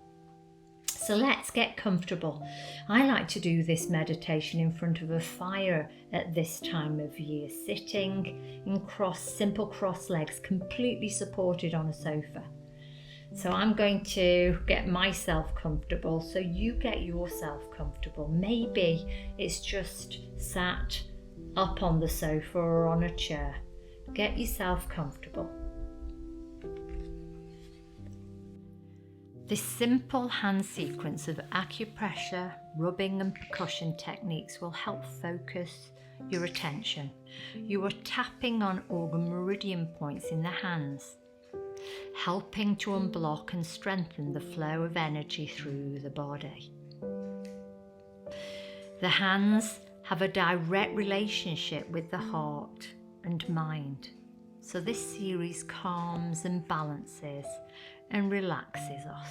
So let's get comfortable. I like to do this meditation in front of a fire at this time of year, sitting in simple cross legs, completely supported on a sofa. So I'm going to get myself comfortable, so you get yourself comfortable. Maybe it's just sat up on the sofa or on a chair. Get yourself comfortable. This simple hand sequence of acupressure, rubbing and percussion techniques will help focus your attention. You are tapping on organ meridian points in the hands, helping to unblock and strengthen the flow of energy through the body. The hands have a direct relationship with the heart and mind, so this series calms and balances and relaxes us.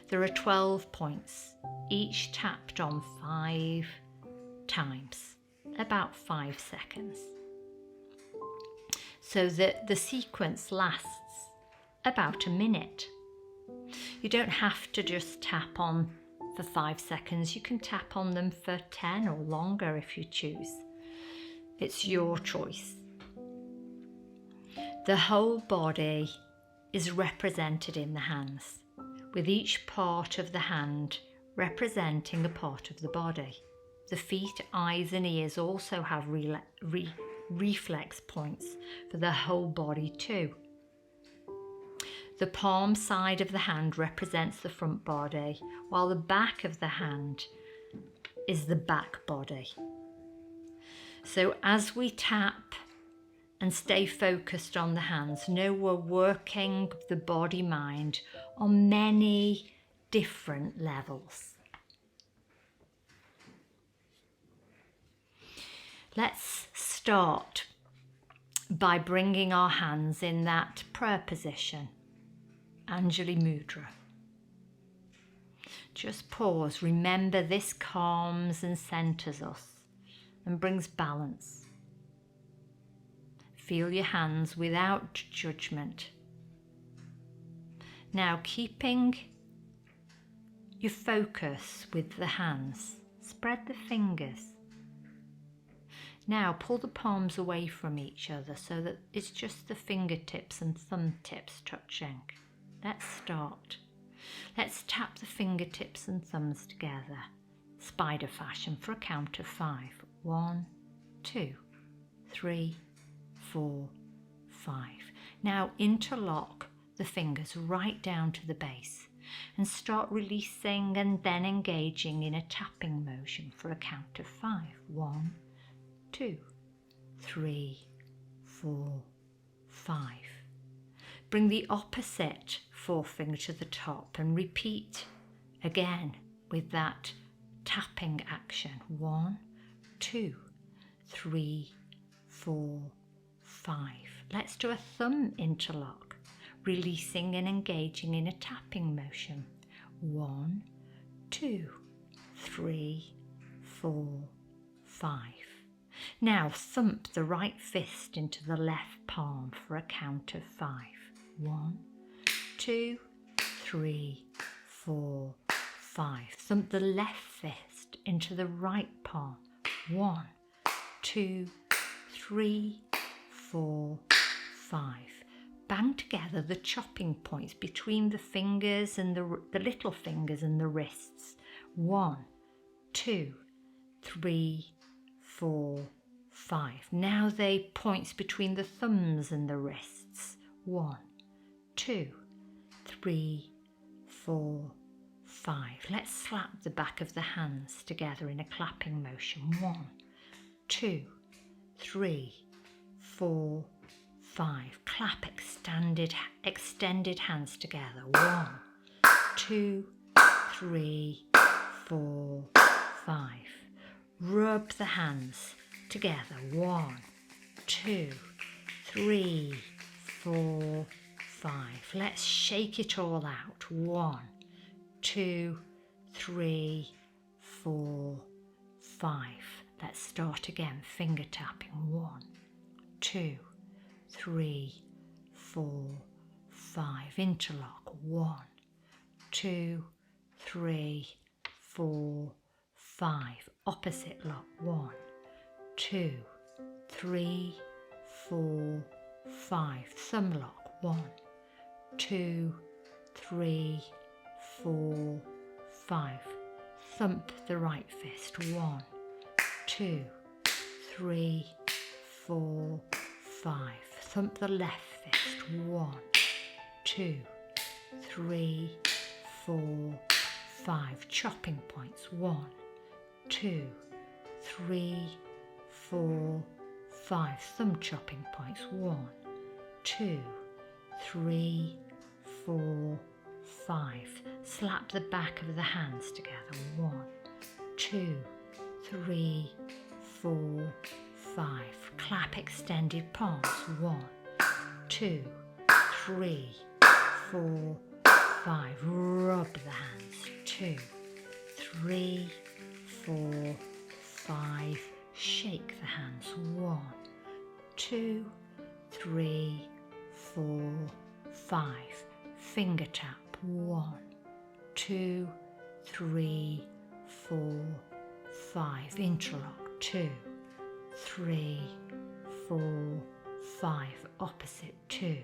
There are 12 points, each tapped on 5 times, about 5 seconds. So that the sequence lasts about a minute. You don't have to just tap on for 5 seconds, you can tap on them for 10 or longer if you choose. It's your choice. The whole body is represented in the hands, with each part of the hand representing a part of the body. The feet, eyes and ears also have reflex points for the whole body too. The palm side of the hand represents the front body, while the back of the hand is the back body. So as we tap and stay focused on the hands, know we're working the body-mind on many different levels. Let's start by bringing our hands in that prayer position, Anjali Mudra. Just pause. Remember, this calms and centers us and brings balance. Feel your hands without judgment. Now, keeping your focus with the hands, spread the fingers. Now pull the palms away from each other so that it's just the fingertips and thumb tips touching. Let's start. Let's tap the fingertips and thumbs together, spider fashion, for a count of 5. 1, 2, 3, 4, 5. Now interlock the fingers right down to the base and start releasing and then engaging in a tapping motion for a count of 5. 1, 2, 3, 4, 5. Bring the opposite forefinger to the top and repeat again with that tapping action. 1, 2, 3, 4, 5. Let's do a thumb interlock, releasing and engaging in a tapping motion. 1, 2, 3, 4, 5. Now thump the right fist into the left palm for a count of 5. 1, 2, 3, 4, 5. Thump the left fist into the right palm. 1, 2, 3, 4, 5. Bang together the chopping points between the fingers and the little fingers and the wrists. 1, 2, 3, 4, 5. Now they points between the thumbs and the wrists. 1, 2, 3, 4, 5. Let's slap the back of the hands together in a clapping motion. 1, 2, 3, 4, 5. Clap extended hands together. 1, 2, 3, 4, 5. Rub the hands together. 1, 2, 3, 4, 5. Let's shake it all out. 1, 2, 3, 4, 5. Let's start again. Finger tapping. 1, 2, 3, 4, 5. Interlock. 1, 2, 3, 4, 5. Opposite lock. 1, 2, 3, 4, 5. Thumb lock. 1, 2, 3, 4, 5. Thump the right fist. 1, 2, 3, 4, 5. Thump the left fist. 1, 2, 3, 4, 5. Chopping points. 1, 2, 3, 4, 5. Thumb chopping points. 1, 2, 3, 4, 5. Slap the back of the hands together. 1, 2, 3, 4, 5. Clap extended palms. 1, 2, 3, 4, 5. Rub the hands. 2, 3, 4, 5. Shake the hands. 1, 2, 3, 4, 5. Finger tap. 1, 2, 3, 4, 5. Interlock. 2, 3, 4, 5. Opposite. 2,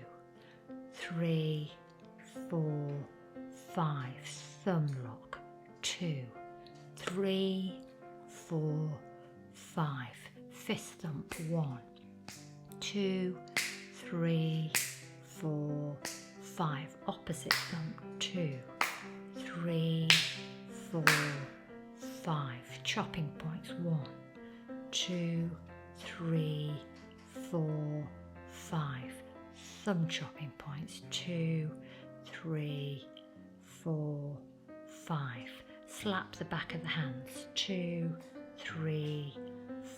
3, 4, 5. Thumb lock. 2, 3, 4, 5. Fist thump. 1, 2, 3, 4, 5. Opposite thump. 2, 3, 4, 5. Chopping points. 1, 2, 3, 4, 5. Thumb chopping points. 2, 3, 4, 5. Slap the back of the hands. 2, 3,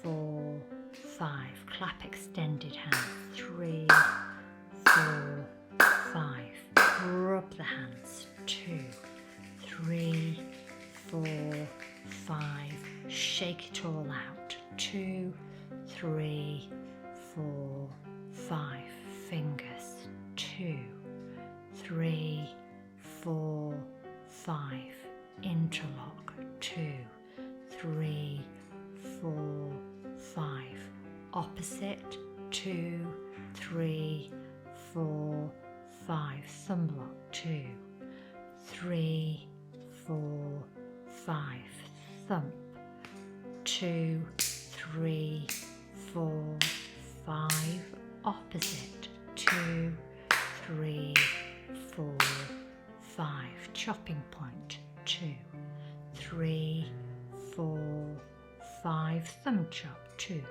4, 5. Clap extended hands. 3, 4, 5. Rub the hands. 2, 3, 4, 5. Shake it all out. 2, 3, 4, 5. Fingers. 2, 3, 4, 5. Interlock. 2, 3, 4, 5. Opposite. 2, 3, 4, 5. Thumb lock. 2, 3, 4, 5. Thump. 2, 3, 4, 5. Opposite. 2, 3, 4, 5. Chopping point. 2, 3, 4, 5. Thumb chop. 2,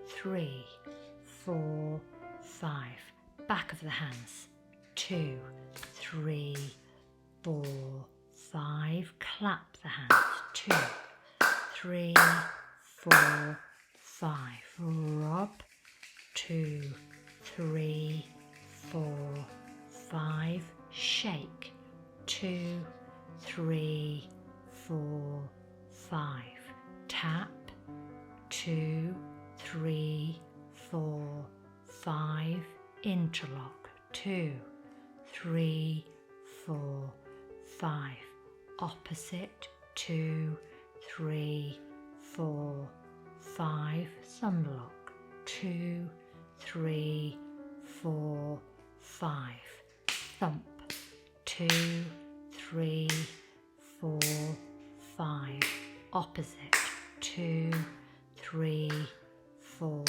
3, 4, 5. Back of the hands. 2, 3, 4, 5. Clap the hands. 2, 3, 4, 5. Rub. 2, 3, 4, 5. Shake. 2, 3, 4, 5. Tap. 2, 3, 4, 5. Interlock. 2, 3, 4, 5. opposite, 2, 3, 4, 5, thumb lock, 2, 3, 4, 5, thump, 2, 3, 4, 5, opposite, 2, 3, 4,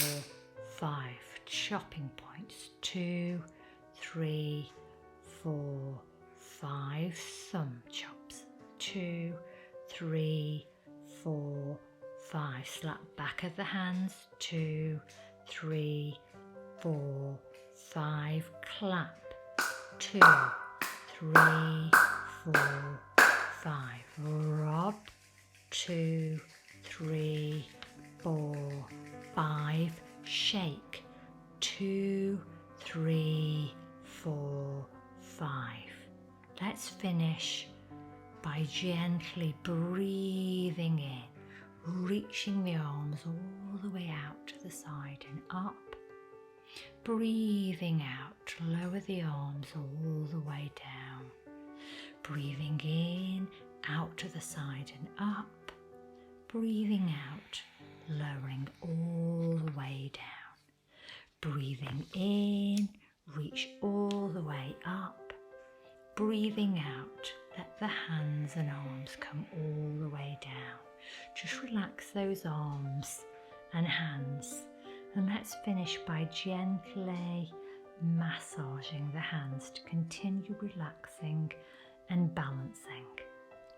5, chopping points, 2, 3, 4, 5, thumb chops, 2, 3, 4, 5, slap back of the hands, 2, 3, 4, 5, clap, 2, 3, 4, 5, rub, 2, 3, 4, 5, shake, 2, 3, 4, 5. Let's finish by gently breathing in, reaching the arms all the way out to the side and up. Breathing out, lower the arms all the way down. Breathing in, out to the side and up. Breathing out, lowering all the way down. Breathing in, reach all the way up. Breathing out, let the hands and arms come all the way down. Just relax those arms and hands. And let's finish by gently massaging the hands to continue relaxing and balancing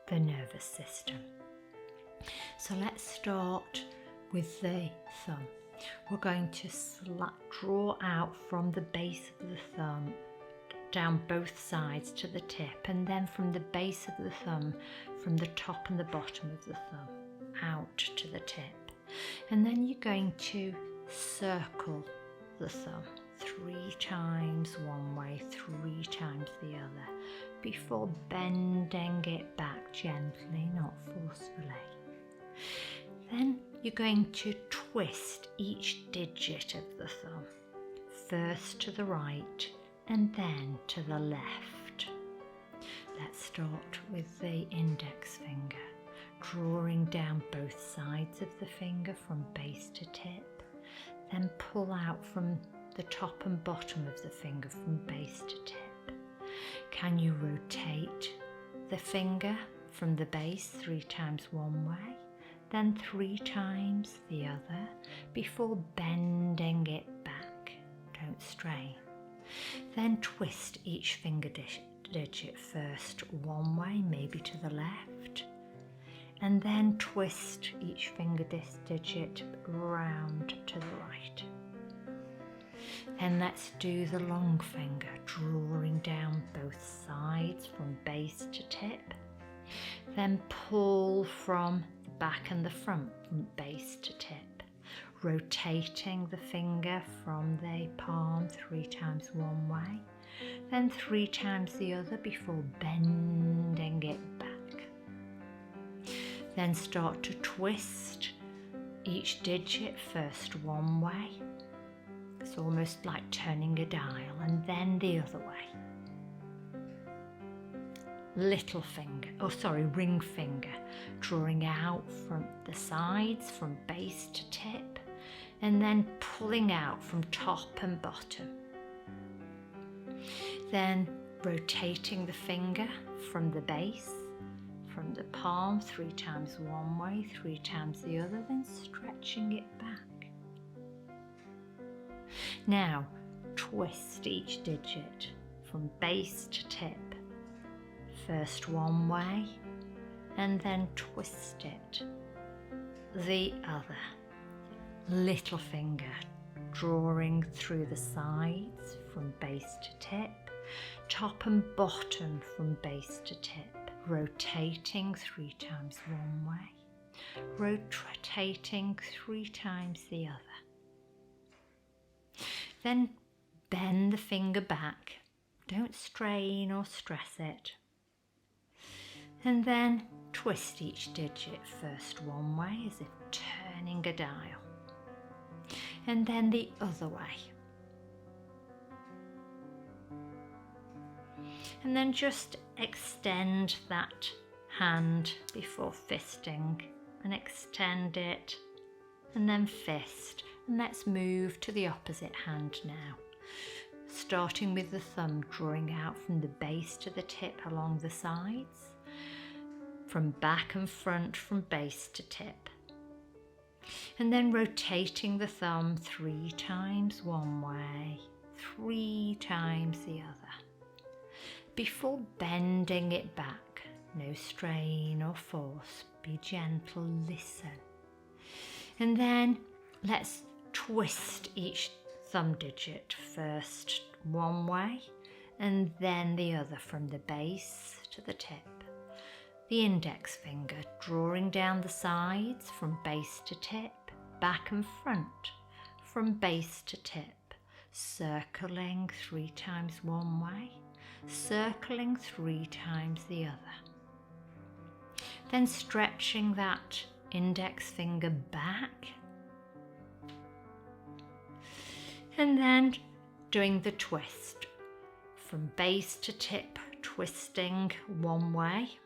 the nervous system. So let's start with the thumb. We're going to draw out from the base of the thumb down both sides to the tip, and then from the base of the thumb, from the top and the bottom of the thumb, out to the tip. And then you're going to circle the thumb 3 times one way, 3 times the other, before bending it back gently, not forcefully. Then you're going to twist each digit of the thumb, first to the right and then to the left. Let's start with the index finger, drawing down both sides of the finger from base to tip, then pull out from the top and bottom of the finger from base to tip. Can you rotate the finger from the base 3 times one way, then 3 times the other, before bending it back? Don't strain. Then twist each finger digit first one way, maybe to the left, and then twist each finger digit round to the right. Then let's do the long finger, drawing down both sides from base to tip. Then pull from the back and the front from base to tip, rotating the finger from the palm 3 times one way, then 3 times the other before bending it back. Then start to twist each digit first one way. It's almost like turning a dial, and then the other way. Ring finger, drawing out from the sides from base to tip, and then pulling out from top and bottom. Then rotating the finger from the base, from the palm 3 times one way, 3 times the other, then stretching it back. Now twist each digit from base to tip, first one way and then twist it the other. Little finger, drawing through the sides from base to tip, top and bottom from base to tip, rotating 3 times one way, rotating 3 times the other. Then bend the finger back, don't strain or stress it, and then twist each digit first one way as if turning a dial, and then the other way. And then just extend that hand before fisting, and extend it, and then fist. And let's move to the opposite hand now, starting with the thumb, drawing out from the base to the tip along the sides, from back and front, from base to tip. And then rotating the thumb 3 times one way, 3 times the other, before bending it back. No strain or force, be gentle, listen. And then let's twist each thumb digit, first one way and then the other, from the base to the tip. The index finger drawing down the sides from base to tip, back and front, from base to tip, circling 3 times one way, circling 3 times the other. Then stretching that index finger back, and then doing the twist from base to tip, twisting one way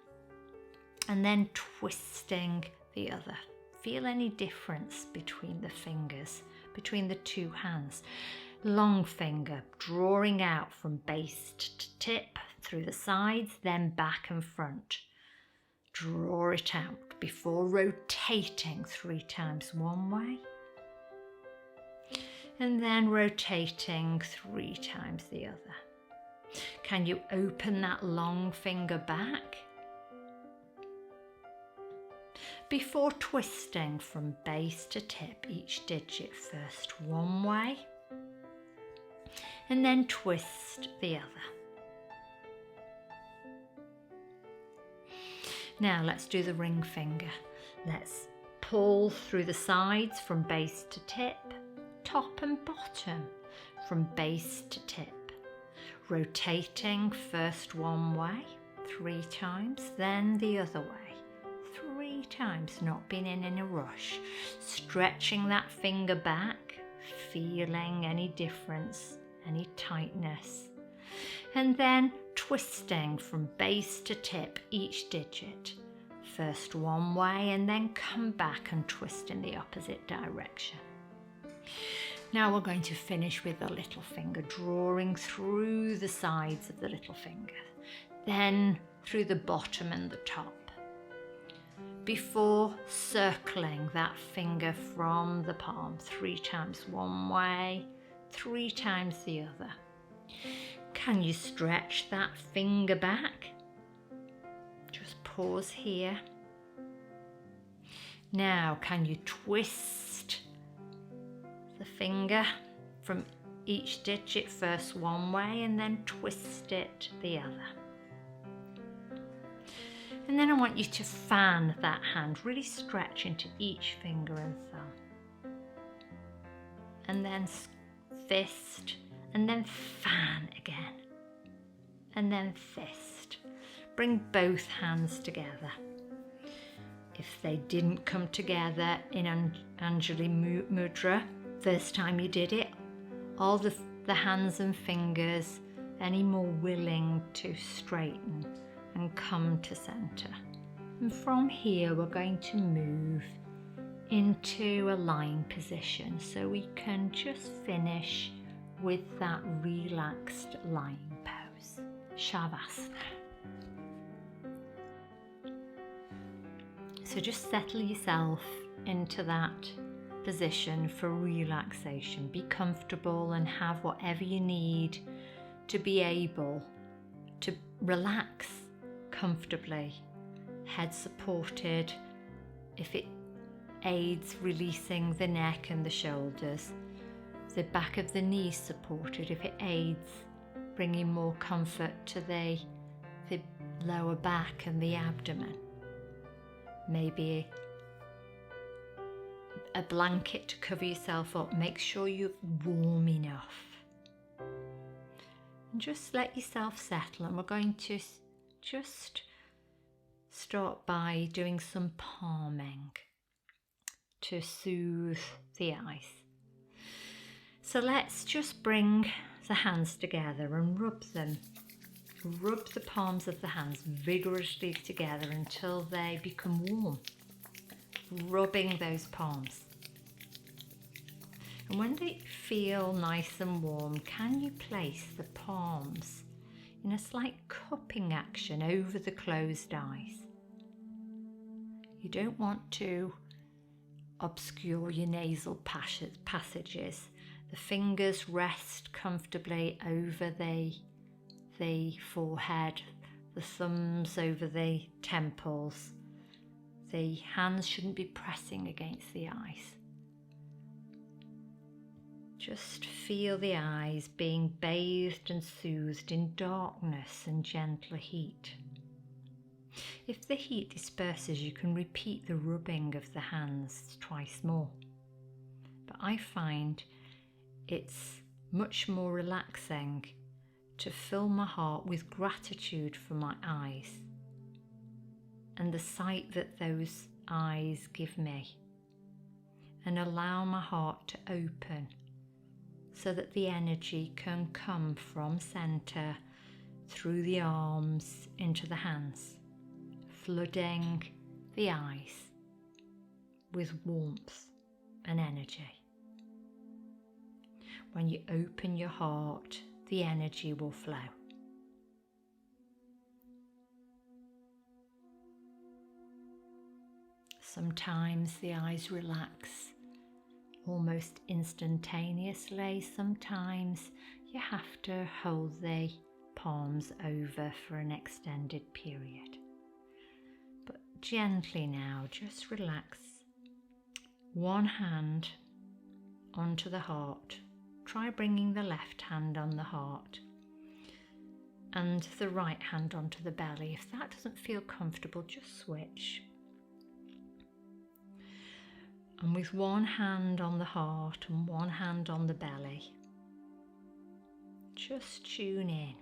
and then twisting the other. Feel any difference between the fingers, between the 2 hands. Long finger drawing out from base to tip, through the sides, then back and front. Draw it out before rotating 3 times one way, and then rotating 3 times the other. Can you open that long finger back? Before twisting from base to tip, each digit first one way, and then twist the other. Now let's do the ring finger. Let's pull through the sides from base to tip, top and bottom, from base to tip. Rotating first one way, 3 times, then the other way, 3 times, not being in a rush. Stretching that finger back, feeling any difference, any tightness. And then twisting from base to tip, each digit. First one way and then come back and twist in the opposite direction. Now we're going to finish with the little finger, drawing through the sides of the little finger, then through the bottom and the top, before circling that finger from the palm 3 times one way, 3 times the other. Can you stretch that finger back? Just pause here. Now, can you twist the finger from each digit, first one way and then twist it the other? And then I want you to fan that hand, really stretch into each finger and thumb. And then fist, and then fan again, and then fist. Bring both hands together. If they didn't come together in Anjali Mudra, first time you did it, all the hands and fingers any more willing to straighten and come to center. And from here we're going to move into a lying position so we can just finish with that relaxed lying pose, Shavasana. So just settle yourself into that position for relaxation. Be comfortable and have whatever you need to be able to relax comfortably. Head supported, if it aids releasing the neck and the shoulders. The back of the knees supported, if it aids bringing more comfort to the lower back and the abdomen. Maybe a blanket to cover yourself up. Make sure you're warm enough. And just let yourself settle, and we're going to just start by doing some palming to soothe the eyes. So let's just bring the hands together and rub them Rub the palms of the hands vigorously together until they become warm. Rubbing those palms. And when they feel nice and warm, can you place the palms in a slight cupping action over the closed eyes? You don't want to obscure your nasal passages. The fingers rest comfortably over the forehead, the thumbs over the temples. The hands shouldn't be pressing against the eyes. Just feel the eyes being bathed and soothed in darkness and gentle heat. If the heat disperses, you can repeat the rubbing of the hands twice more. But I find it's much more relaxing to fill my heart with gratitude for my eyes and the sight that those eyes give me, and allow my heart to open so that the energy can come from center through the arms into the hands, flooding the eyes with warmth and energy. When you open your heart, the energy will flow. Sometimes the eyes relax almost instantaneously. Sometimes you have to hold the palms over for an extended period. But gently now, just relax. One hand onto the heart. Try bringing the left hand on the heart and the right hand onto the belly. If that doesn't feel comfortable, just switch. And with one hand on the heart and one hand on the belly, just tune in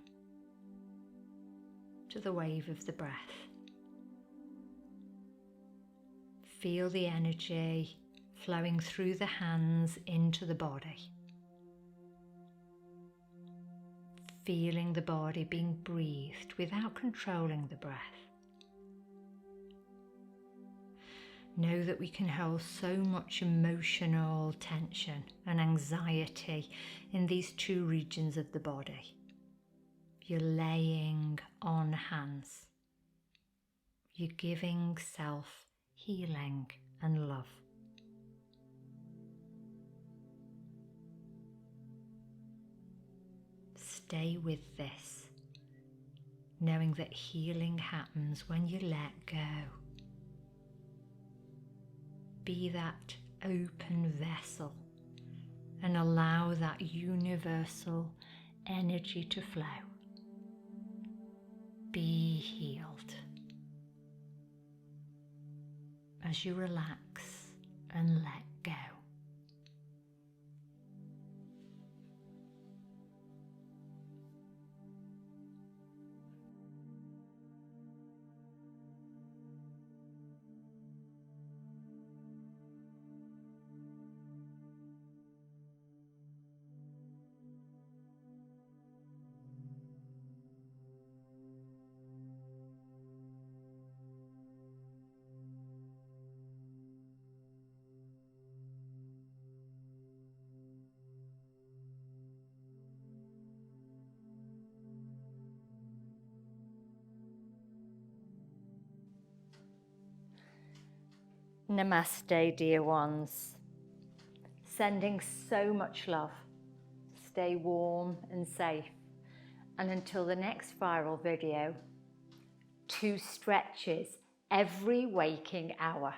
to the wave of the breath. Feel the energy flowing through the hands into the body. Feeling the body being breathed without controlling the breath. Know that we can hold so much emotional tension and anxiety in these two regions of the body. You're laying on hands. You're giving self-healing and love. Stay with this, knowing that healing happens when you let go. Be that open vessel and allow that universal energy to flow. Be healed as you relax and let go. Namaste, dear ones. Sending so much love. Stay warm and safe. And until the next viral video, 2 stretches every waking hour.